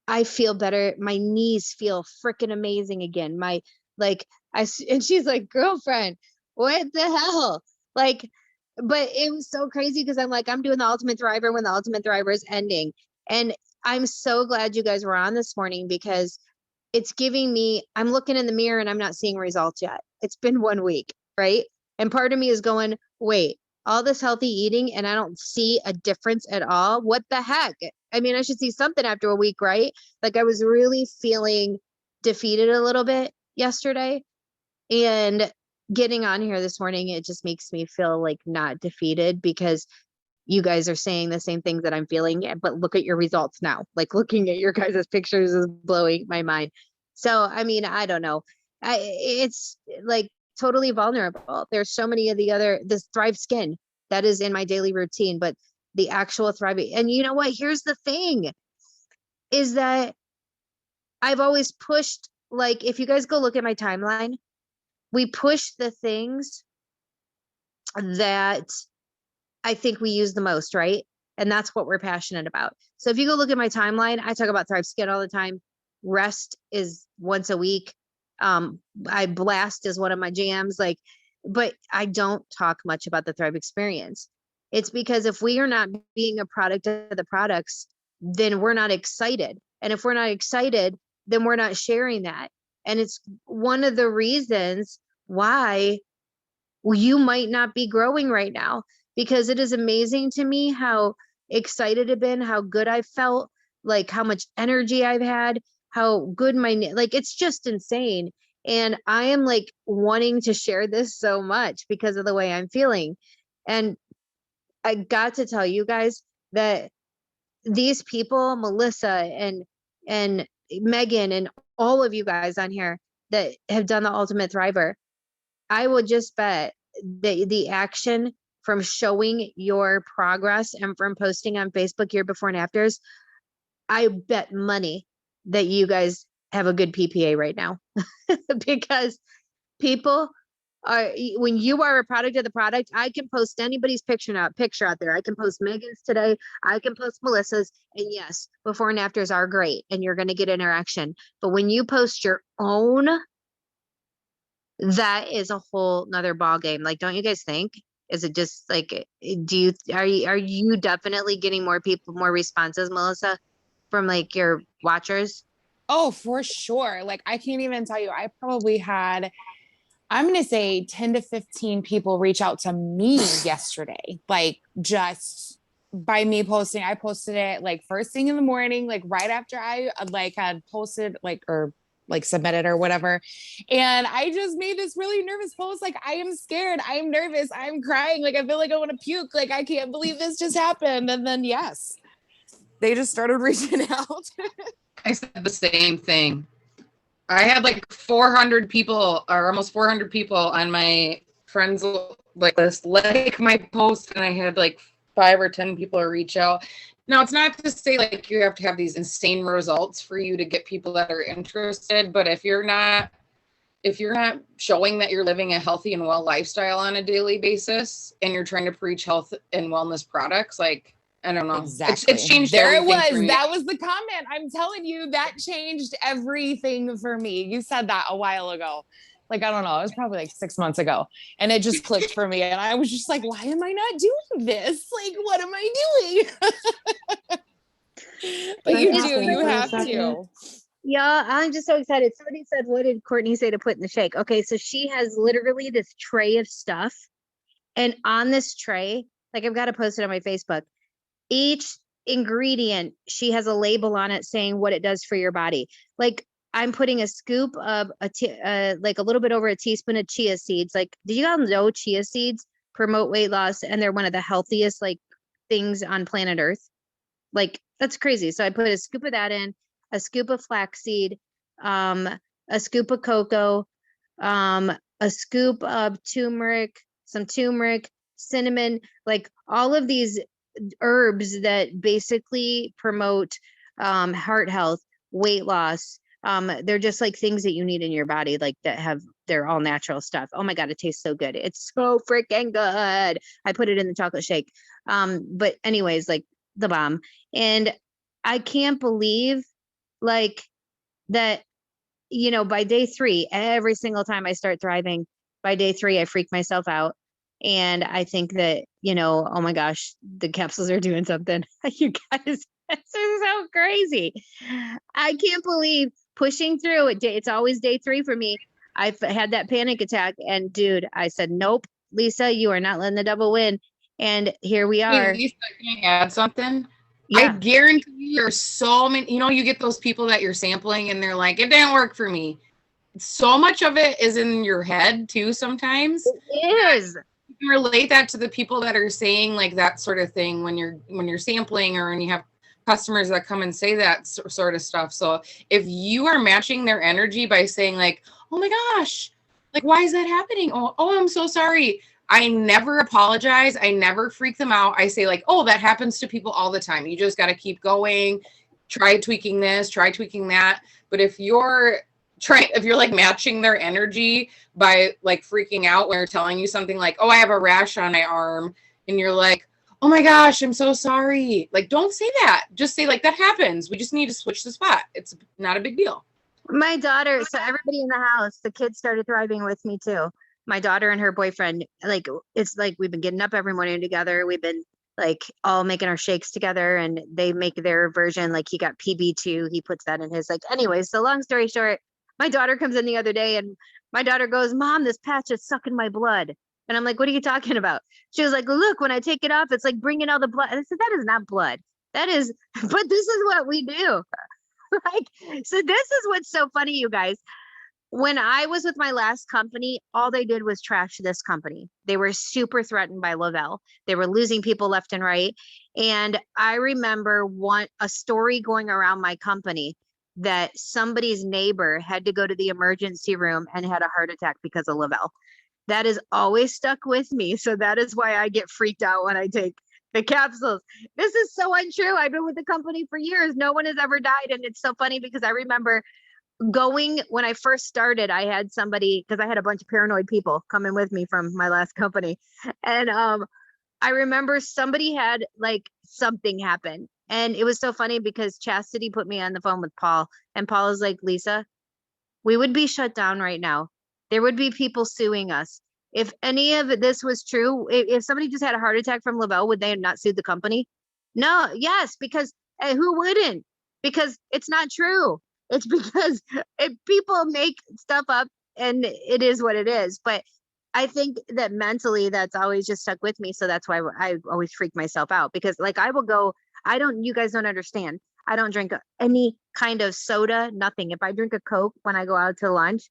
I feel better. My knees feel freaking amazing again. And she's like, girlfriend, what the hell? Like, but it was so crazy because I'm like, I'm doing the Ultimate Thriver when the Ultimate Thriver is ending. And I'm so glad you guys were on this morning because it's giving me, I'm looking in the mirror and I'm not seeing results yet. It's been 1 week, right? And part of me is going, wait, all this healthy eating and I don't see a difference at all. What the heck? I mean, I should see something after a week, right? Like, I was really feeling defeated a little bit yesterday, and getting on here this morning, it just makes me feel like not defeated because you guys are saying the same things that I'm feeling, but look at your results now. Like, looking at your guys' pictures is blowing my mind. So, I mean, I don't know. It's like totally vulnerable. There's so many of this Thrive Skin that is in my daily routine, but the actual thriving. And you know what? Here's the thing is that I've always pushed, like, if you guys go look at my timeline, we push the things that I think we use the most, right? And that's what we're passionate about. So if you go look at my timeline, I talk about Thrive Skin all the time. Rest is once a week. I Blast is one of my jams, but I don't talk much about the Thrive experience. It's because if we are not being a product of the products, then we're not excited. And if we're not excited, then we're not sharing that. And it's one of the reasons why you might not be growing right now, because it is amazing to me how excited I've been, how good I felt, like how much energy I've had, how good it's just insane. And I am like wanting to share this so much because of the way I'm feeling. And I got to tell you guys that these people, Melissa and and Megan and all of you guys on here that have done the Ultimate Thriver, I will just bet the action from showing your progress and from posting on Facebook your before and afters, I bet money that you guys have a good PPA right now. Because people are, when you are a product of the product, I can post anybody's picture out there. I can post Megan's today. I can post Melissa's, and yes, before and afters are great and you're going to get interaction. But when you post your own, that is a whole nother ball game. Like, don't you guys think? Is it just like, are you definitely getting more people, more responses, Melissa, from like your watchers? Oh, for sure. Like, I can't even tell you, I probably had, I'm going to say 10 to 15 people reach out to me yesterday, like just by me posting. I posted it like first thing in the morning, like right after I like had posted or submitted or whatever. And I just made this really nervous post. Like, I am scared. I am nervous. I'm crying. Like, I feel like I want to puke. Like, I can't believe this just happened. And then, yes, they just started reaching out. I said the same thing. I had like 400 people or almost 400 people on my friends list like my post, and I had like 5 or 10 people reach out. Now, it's not to say like you have to have these insane results for you to get people that are interested, but if you're not showing that you're living a healthy and well lifestyle on a daily basis and you're trying to preach health and wellness products, like, I don't know. Exactly. It's changed. There it was. That was the comment. I'm telling you, that changed everything for me. You said that a while ago. Like, I don't know. It was probably like 6 months ago. And it just clicked for me. And I was just like, why am I not doing this? Like, what am I doing? But you do. You have to. Yeah, I'm just so excited. Somebody said, what did Courtney say to put in the shake? Okay, so she has literally this tray of stuff. And on this tray, like, I've got to post it on my Facebook. Each ingredient, she has a label on it saying what it does for your body. Like, I'm putting a scoop of like a little bit over a teaspoon of chia seeds. Like, did you all know chia seeds promote weight loss and they're one of the healthiest like things on planet Earth? Like, that's crazy. So I put a scoop of that in, a scoop of flaxseed, a scoop of cocoa, a scoop of turmeric, some turmeric, cinnamon, like all of these herbs that basically promote heart health, weight loss. They're just like things that you need in your body, like they're all natural stuff. Oh my God, it tastes so good. It's so freaking good. I put it in the chocolate shake. But anyways, like the bomb. And I can't believe like that, by day 3, every single time I start thriving, by day 3, I freak myself out. And I think that, oh my gosh, the capsules are doing something. You guys, this is so crazy. I can't believe pushing through it. It's always day 3 for me. I've had that panic attack and dude, I said, nope, Lisa, you are not letting the devil win. And here we are. Hey, Lisa, can I add something? Yeah. I guarantee you there's so many, you get those people that you're sampling and they're like, it didn't work for me. So much of it is in your head too sometimes. It is. You can relate that to the people that are saying like that sort of thing when you're sampling or when you have customers that come and say that sort of stuff. So if you are matching their energy by saying like, oh my gosh, like, why is that happening? Oh, I'm so sorry. I never apologize. I never freak them out. I say like, oh, that happens to people all the time. You just got to keep going. Try tweaking this, try tweaking that. But if you're like matching their energy by like freaking out when they're telling you something like, oh, I have a rash on my arm. And you're like, oh my gosh, I'm so sorry. Like, don't say that. Just say like, that happens. We just need to switch the spot. It's not a big deal. My daughter, so everybody in the house, the kids started thriving with me too. My daughter and her boyfriend, like, it's like we've been getting up every morning together. We've been like all making our shakes together and they make their version. Like, he got PB2. He puts that in his, like, anyways. So long story short, my daughter comes in the other day and my daughter goes, Mom, this patch is sucking my blood. And I'm like, what are you talking about? She was like, look, when I take it off, it's like bringing all the blood. And I said, that is not blood. That is, but this is what we do. Like, so this is what's so funny, you guys. When I was with my last company, all they did was trash this company. They were super threatened by Lavelle. They were losing people left and right. And I remember a story going around my company that somebody's neighbor had to go to the emergency room and had a heart attack because of Lavelle. That has always stuck with me. So that is why I get freaked out when I take the capsules. This is so untrue. I've been with the company for years. No one has ever died. And it's so funny because I remember going when I first started, I had somebody, because I had a bunch of paranoid people coming with me from my last company. And I remember somebody had like something happen. And it was so funny because Chastity put me on the phone with Paul. And Paul is like, Lisa, we would be shut down right now. There would be people suing us. If any of this was true, if somebody just had a heart attack from Lavelle, would they have not sued the company? No, yes, because who wouldn't? Because it's not true. It's because people make stuff up and it is what it is. But I think that mentally that's always just stuck with me. So that's why I always freak myself out because like I will go, you guys don't understand. I don't drink any kind of soda, nothing. If I drink a Coke when I go out to lunch,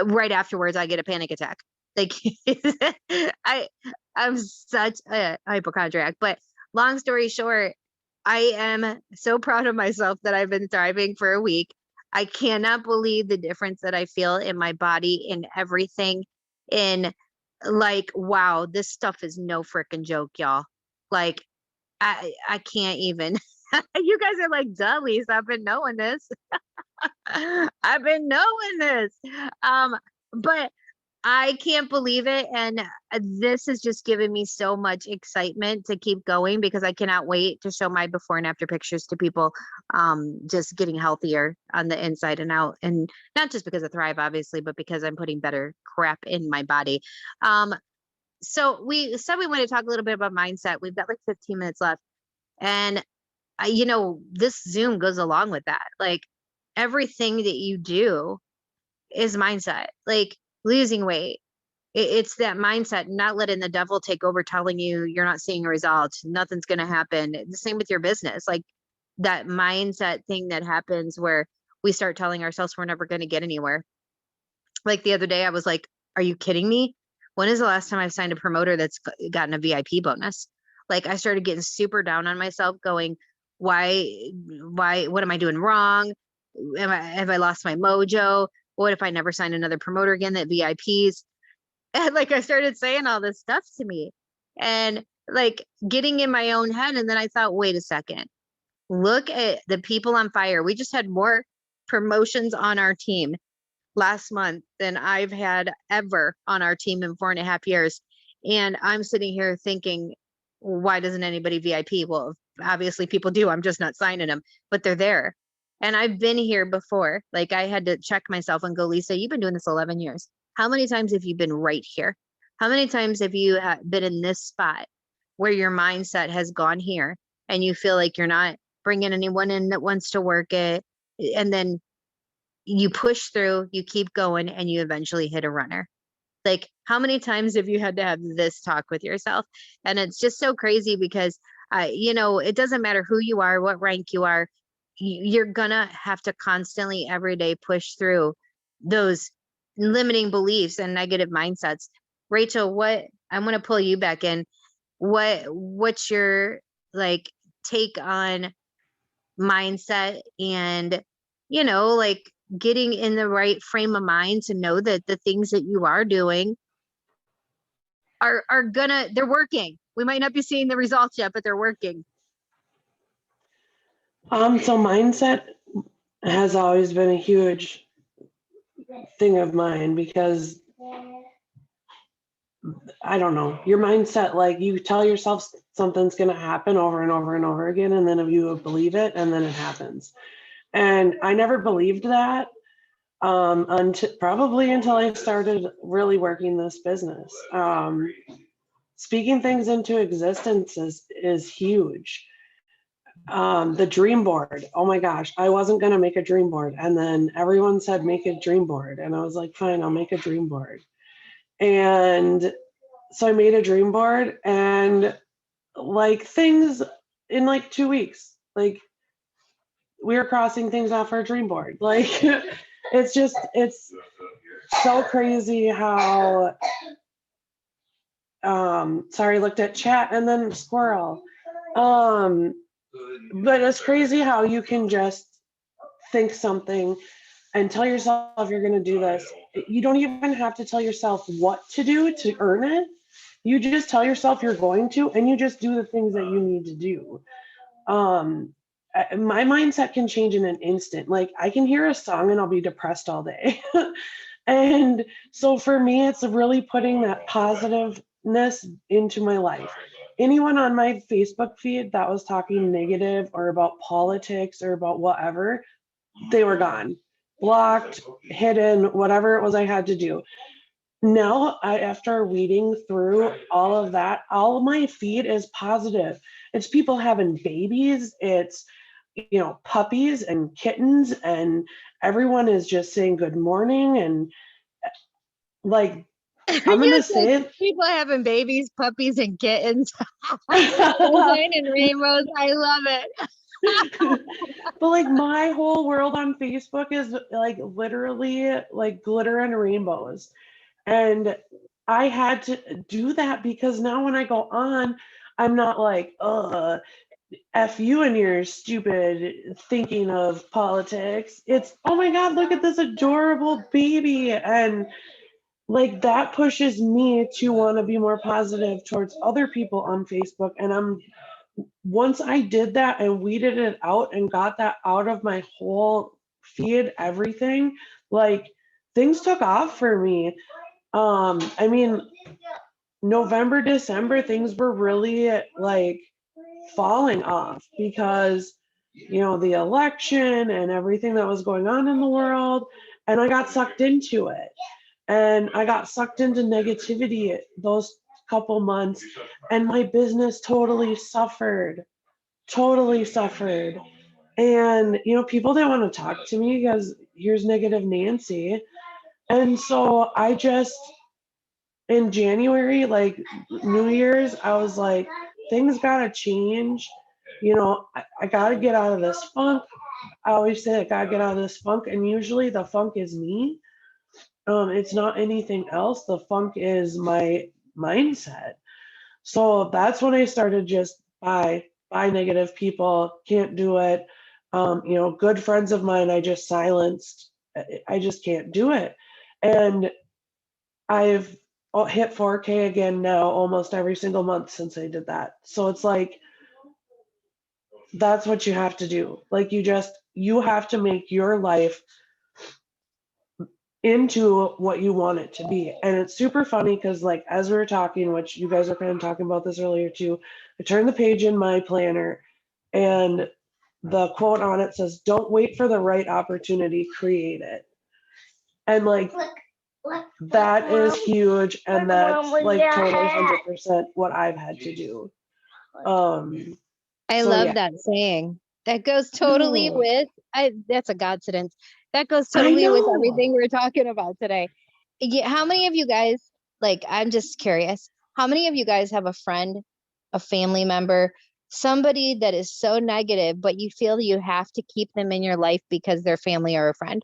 right afterwards, I get a panic attack. Like I'm such a hypochondriac, but long story short, I am so proud of myself that I've been thriving for a week. I cannot believe the difference that I feel in my body, in everything, in like, wow, this stuff is no freaking joke, y'all. Like, I can't even. You guys are like, duh, Lisa, I've been knowing this. I've been knowing this. But I can't believe it. And this has just given me so much excitement to keep going because I cannot wait to show my before and after pictures to people, just getting healthier on the inside and out. And not just because of Thrive, obviously, but because I'm putting better crap in my body. So we said we want to talk a little bit about mindset. We've got like 15 minutes left. And this Zoom goes along with that. Like everything that you do is mindset, like losing weight. It's that mindset, not letting the devil take over, telling you you're not seeing a result, nothing's going to happen. The same with your business, like that mindset thing that happens where we start telling ourselves we're never going to get anywhere. Like the other day, I was like, are you kidding me? When is the last time I've signed a promoter that's gotten a VIP bonus? Like I started getting super down on myself going, why, what am I doing wrong? Have I lost my mojo? What if I never sign another promoter again that VIPs? And like I started saying all this stuff to me and like getting in my own head. And then I thought, wait a second, look at the people on fire. We just had more promotions on our team last month than I've had ever on our team in 4.5 years. And I'm sitting here thinking, why doesn't anybody VIP? Well, obviously people do. I'm just not signing them, but they're there. And I've been here before. Like I had to check myself and go, Lisa, you've been doing this 11 years. How many times have you been right here? How many times have you been in this spot where your mindset has gone here and you feel like you're not bringing anyone in that wants to work it? And then you push through, you keep going, and you eventually hit a runner. Like how many times have you had to have this talk with yourself? And it's just so crazy because it doesn't matter who you are, what rank you are, you're gonna have to constantly every day push through those limiting beliefs and negative mindsets. Rachel, I'm going to pull you back in. What's your like take on mindset and like getting in the right frame of mind to know that the things that you are doing are they're working. We might not be seeing the results yet, but they're working. So mindset has always been a huge thing of mine because I don't know, your mindset, like you tell yourself something's going to happen over and over and over again. And then if you believe it and then it happens. And I never believed that until I started really working this business. Speaking things into existence is huge. The dream board. Oh my gosh, I wasn't going to make a dream board. And then everyone said, make a dream board. And I was like, fine, I'll make a dream board. And so I made a dream board and like things in like 2 weeks, like we were crossing things off our dream board. Like it's so crazy how, sorry, looked at chat and then squirrel. But it's crazy how you can just think something and tell yourself you're going to do this. You don't even have to tell yourself what to do to earn it. You just tell yourself you're going to, and you just do the things that you need to do. My mindset can change in an instant. Like I can hear a song and I'll be depressed all day. And so for me, it's really putting that positiveness into my life. Anyone on my Facebook feed that was talking negative or about politics or about whatever, they were gone, blocked, hidden, whatever it was I had to do. Now, after weeding through all of that, all of my feed is positive. It's people having babies. It's, puppies and kittens, and everyone is just saying good morning. And like, I'm going to say people having babies, puppies, and kittens. Sunshine and rainbows. I love it. But like my whole world on Facebook is like literally like glitter and rainbows. And I had to do that because now when I go on, I'm not like, F you and your stupid thinking of politics. It's, oh my God, look at this adorable baby. And like that pushes me to want to be more positive towards other people on Facebook. And once I did that and weeded it out and got that out of my whole feed, everything, like things took off for me. I mean, November, December, things were really like falling off because, the election and everything that was going on in the world. And I got sucked into it. And I got sucked into negativity those couple months. And my business totally suffered. Totally suffered. And, people didn't want to talk to me because here's negative Nancy. And so I just, in January, like New Year's, I was like, things gotta change. I gotta get out of this funk. I always say I gotta get out of this funk, and usually the funk is me. It's not anything else. The funk is my mindset. So that's when I started just by negative people, can't do it. Good friends of mine, I just silenced. I just can't do it. And I've hit 4K again now almost every single month since I did that. So it's like, that's what you have to do. Like you have to make your life into what you want it to be. And it's super funny because like, as we were talking, which you guys are kind of talking about this earlier too, I turned the page in my planner and the quote on it says, don't wait for the right opportunity, create it. And like, that is huge. And that's like totally 100% what I've had to do. I love that saying. That goes totally with, that's a God sentence. That goes totally with everything we're talking about today. How many of you guys, like, I'm just curious, how many of you guys have a friend, a family member, somebody that is so negative, but you feel you have to keep them in your life because they're family or a friend?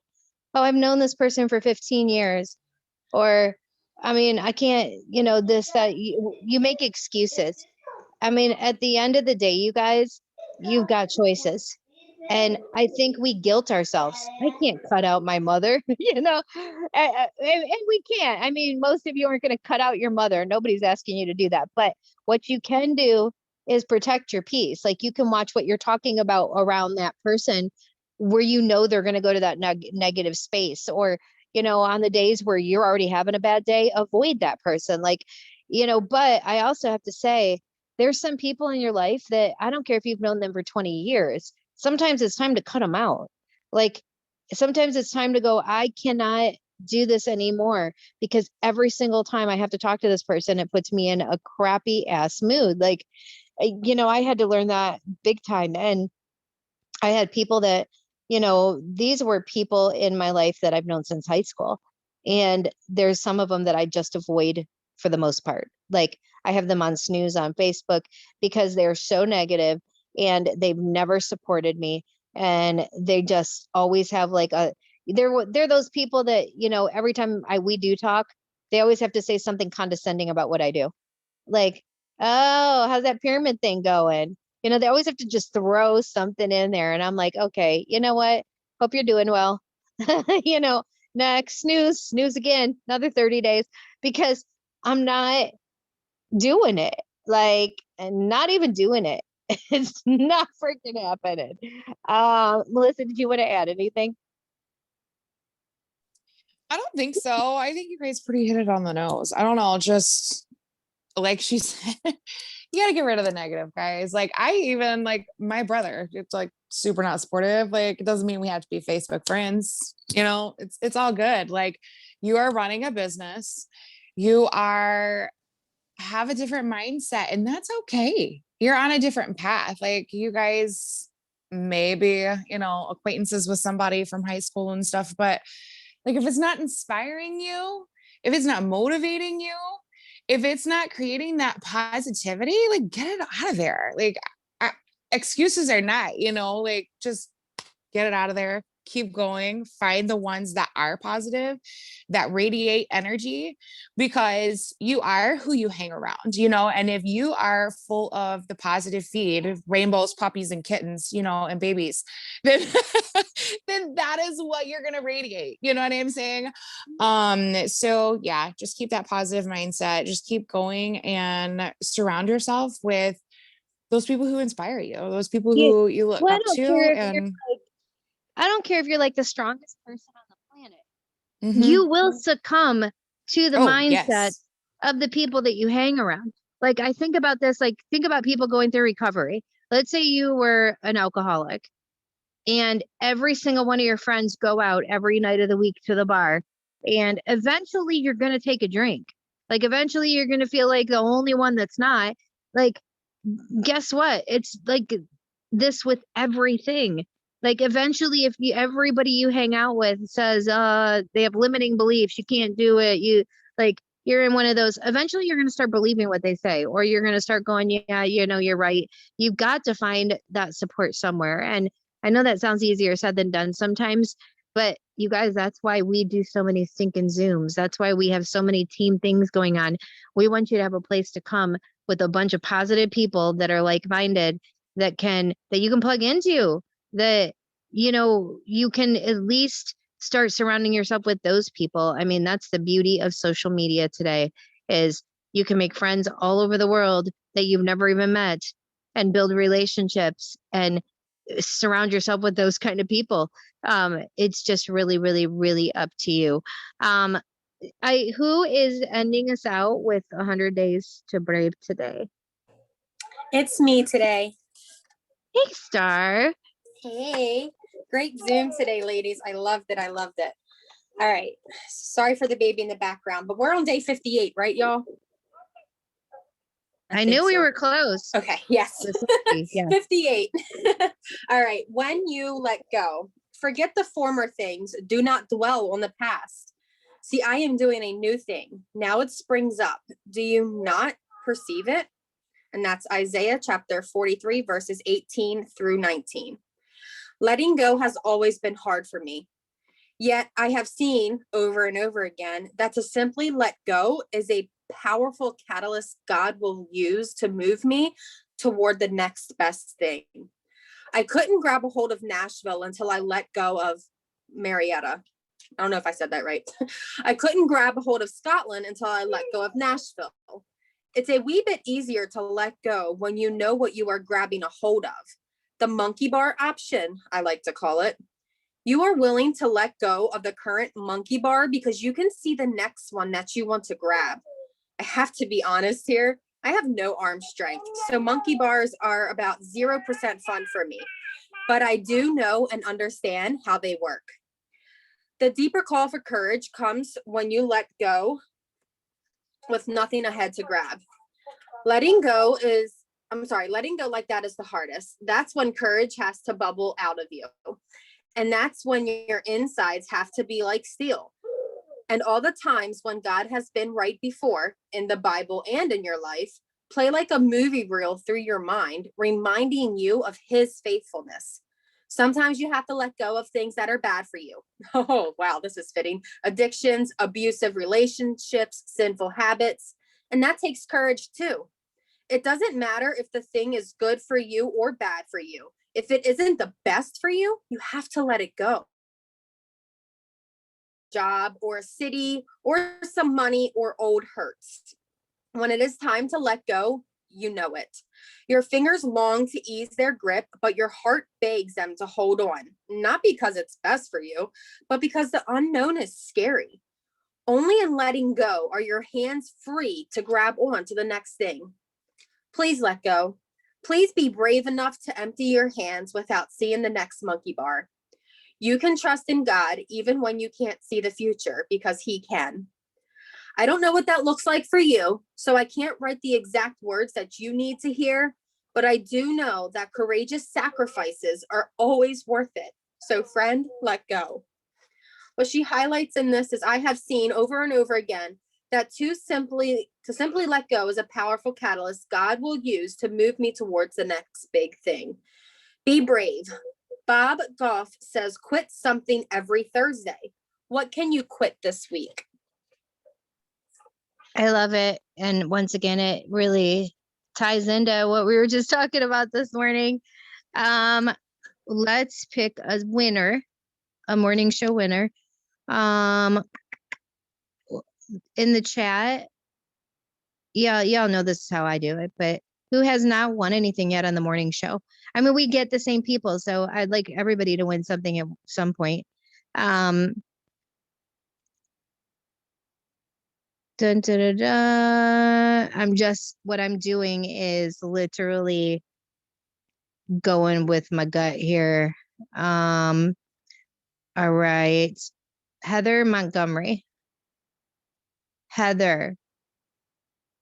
Oh, I've known this person for 15 years. Or, I mean, I can't, this, that, you make excuses. I mean, at the end of the day, you guys, you've got choices. And I think we guilt ourselves. I can't cut out my mother, and we can't. I mean, most of you aren't going to cut out your mother. Nobody's asking you to do that. But what you can do is protect your peace. Like you can watch what you're talking about around that person where they're going to go to that negative space, or, on the days where you're already having a bad day, avoid that person. Like, but I also have to say, there's some people in your life that I don't care if you've known them for 20 years. Sometimes it's time to cut them out. Like sometimes it's time to go, I cannot do this anymore because every single time I have to talk to this person, it puts me in a crappy ass mood. Like, I had to learn that big time. And I had people that, these were people in my life that I've known since high school. And there's some of them that I just avoid for the most part. Like I have them on snooze on Facebook because they're so negative and they've never supported me. And they just always have like they're those people that, every time we do talk, they always have to say something condescending about what I do. Like, oh, how's that pyramid thing going? They always have to just throw something in there. And I'm like, okay, you know what? Hope you're doing well. You know, next snooze again, another 30 days because I'm not doing it. Like, and not even doing it. It's not freaking happening. Melissa, did you want to add anything? I don't think so. I think you guys pretty hit it on the nose. I don't know, just like she said, you gotta get rid of the negative, guys. Like I even like my brother, it's like super not supportive. Like it doesn't mean we have to be Facebook friends. You know, it's all good. Like you are running a business, you are have a different mindset, and that's okay. You're on a different path. Like you guys maybe, you know, acquaintances with somebody from high school and stuff, but like if it's not inspiring you, if it's not motivating you, if it's not creating that positivity, like get it out of there. Like excuses are not, you know, like just get it out of there. Keep going. Find the ones that are positive, that radiate energy, because you are who you hang around, you know. And if you are full of the positive feed, rainbows, puppies, and kittens, you know, and babies, then then that is what you're gonna radiate. You know what I'm saying? So yeah, just keep that positive mindset. Just keep going and surround yourself with those people who inspire you, those people Yeah. who you look Well, up to, and I don't care if you're like the strongest person on the planet. Mhm. You will succumb to the Oh, mindset yes. of the people that you hang around. Like I think about this, like think about people going through recovery. Let's say you were an alcoholic and every single one of your friends go out every night of the week to the bar, and eventually you're going to take a drink. Like eventually you're going to feel like the only one that's not. Like guess what? It's like this with everything. Like eventually if you everybody you hang out with says they have limiting beliefs, you can't do it, you like you're in one of those, eventually you're going to start believing what they say, or you're going to start going, yeah, you know, you're right. You've got to find that support somewhere. And I know that sounds easier said than done sometimes, but you guys, that's why we do so many stinking Zooms. That's why we have so many team things going on. We want you to have a place to come with a bunch of positive people that are like-minded, that you can plug into, that, you know, you can at least start surrounding yourself with those people. I mean, that's the beauty of social media today, is you can make friends all over the world that you've never even met and build relationships and surround yourself with those kind of people. It's just really, really, really up to you. Um, who is ending us out with 100 days to brave today? It's me today. Hey, Star. Hey, great Zoom today, ladies. I loved it. I loved it. All right. Sorry for the baby in the background, but we're on day 58, right, y'all? I knew we were close. Okay. Yes. Yeah. 58. All right. When you let go, forget the former things. Do not dwell on the past. See, I am doing a new thing. Now it springs up. Do you not perceive it? And that's Isaiah chapter 43, verses 18 through 19. Letting go has always been hard for me. Yet I have seen over and over again that to simply let go is a powerful catalyst God will use to move me toward the next best thing. I couldn't grab a hold of Nashville until I let go of Marietta. I don't know if I said that right. I couldn't grab a hold of Scotland until I let go of Nashville. It's a wee bit easier to let go when you know what you are grabbing a hold of. The monkey bar option, I like to call it. You are willing to let go of the current monkey bar because you can see the next one that you want to grab. I have to be honest here. I have no arm strength, so monkey bars are about 0% fun for me. But I do know and understand how they work. The deeper call for courage comes when you let go with nothing ahead to grab. Letting go like that is the hardest. That's when courage has to bubble out of you. And that's when your insides have to be like steel. And all the times when God has been right before in the Bible and in your life, play like a movie reel through your mind, reminding you of his faithfulness. Sometimes you have to let go of things that are bad for you. Oh, wow, this is fitting. Addictions, abusive relationships, sinful habits. And that takes courage too. It doesn't matter if the thing is good for you or bad for you. If it isn't the best for you, you have to let it go. Job or a city or some money or old hurts. When it is time to let go, you know it. Your fingers long to ease their grip, but your heart begs them to hold on, not because it's best for you, but because the unknown is scary. Only in letting go are your hands free to grab on to the next thing. Please let go. Please be brave enough to empty your hands without seeing the next monkey bar. You can trust in God even when you can't see the future, because He can. I don't know what that looks like for you, so I can't write the exact words that you need to hear, but I do know that courageous sacrifices are always worth it. So friend, let go. What she highlights in this is, I have seen over and over again that to simply let go is a powerful catalyst God will use to move me towards the next big thing. Be brave. Bob Goff says, quit something every Thursday. What can you quit this week? I love it. And once again, it really ties into what we were just talking about this morning. Let's pick a winner, a morning show winner. In the chat, yeah, y'all know this is how I do it, but who has not won anything yet on the morning show? I mean, we get the same people, so I'd like everybody to win something at some point. Dun, dun, dun, dun. What I'm doing is literally going with my gut here. All right. Heather Montgomery. Heather,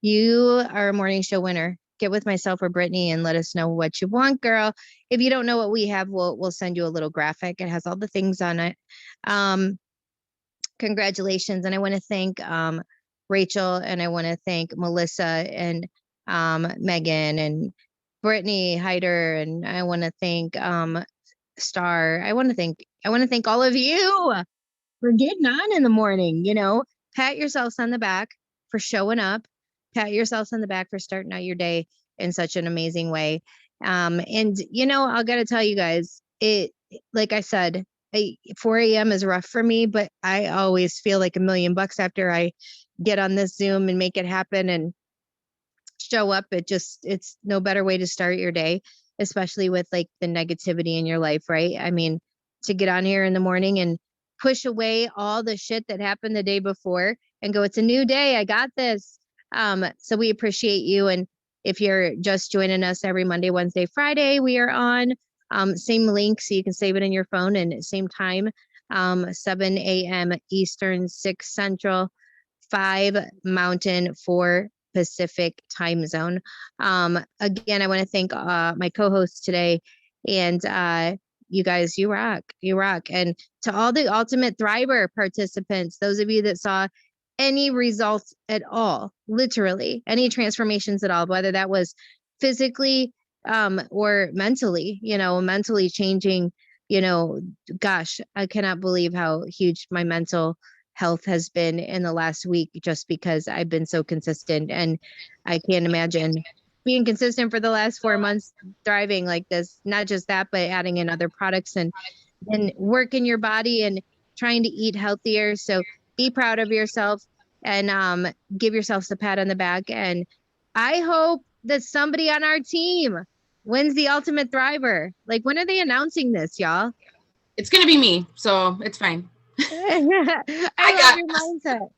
you are a morning show winner. Get with myself or Brittany and let us know what you want, girl. If you don't know what we have, we'll send you a little graphic. It has all the things on it. Congratulations. And I want to thank Rachel, and I want to thank Melissa and Megan and Brittany Hyder, and I want to thank Star. I want to thank all of you for getting on in the morning. Pat yourselves on the back for showing up. Pat yourselves on the back for starting out your day in such an amazing way. And I got to tell you guys, like I said, 4 a.m. is rough for me, but I always feel like $1,000,000 after I get on this Zoom and make it happen and show up. It's no better way to start your day, especially with like the negativity in your life, right? I mean, to get on here in the morning and push away all the shit that happened the day before and go, it's a new day. I got this. So we appreciate you. And if you're just joining us every Monday, Wednesday, Friday, we are on same link, so you can save it in your phone, and same time, 7 a.m. Eastern, 6 Central, 5 Mountain, 4 Pacific time zone. Again, I want to thank my co-hosts today, and you guys, you rock. And to all the Ultimate Thriver participants, those of you that saw any results at all, literally any transformations at all, whether that was physically or mentally, mentally changing, gosh, I cannot believe how huge my mental health has been in the last week, just because I've been so consistent. And I can't imagine being consistent for the last 4 months, thriving like this. Not just that, but adding in other products and working your body and trying to eat healthier. So be proud of yourself and give yourself a pat on the back. And I hope that somebody on our team wins the Ultimate Thriver. Like, when are they announcing this, y'all? It's going to be me, so it's fine. I love your mindset.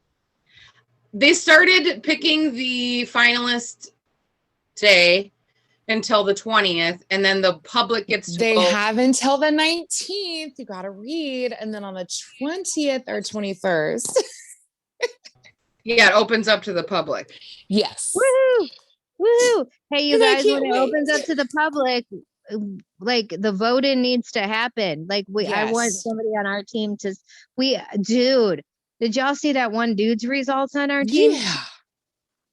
They started picking the finalist day until the 20th, and then the public gets to vote. Have until the 19th. You got to read, and then on the 20th or 21st. Yeah, it opens up to the public. Yes. Woo! Hey, you guys, when it opens up to the public, like, the voting needs to happen. Like, I want somebody on our team to. Dude, did y'all see that one dude's results on our team? Yeah.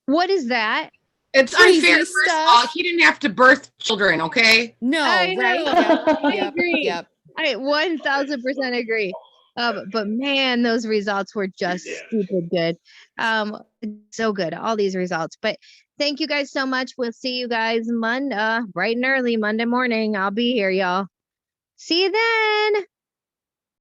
What is that? It's unfair. First of all, he didn't have to birth children, okay? No, right? I agree. Yep. I 1000% agree. But man, those results were just stupid good. So good, all these results. But Thank you guys so much. We'll see you guys Monday, bright and early Monday morning. I'll be here, y'all. See you then.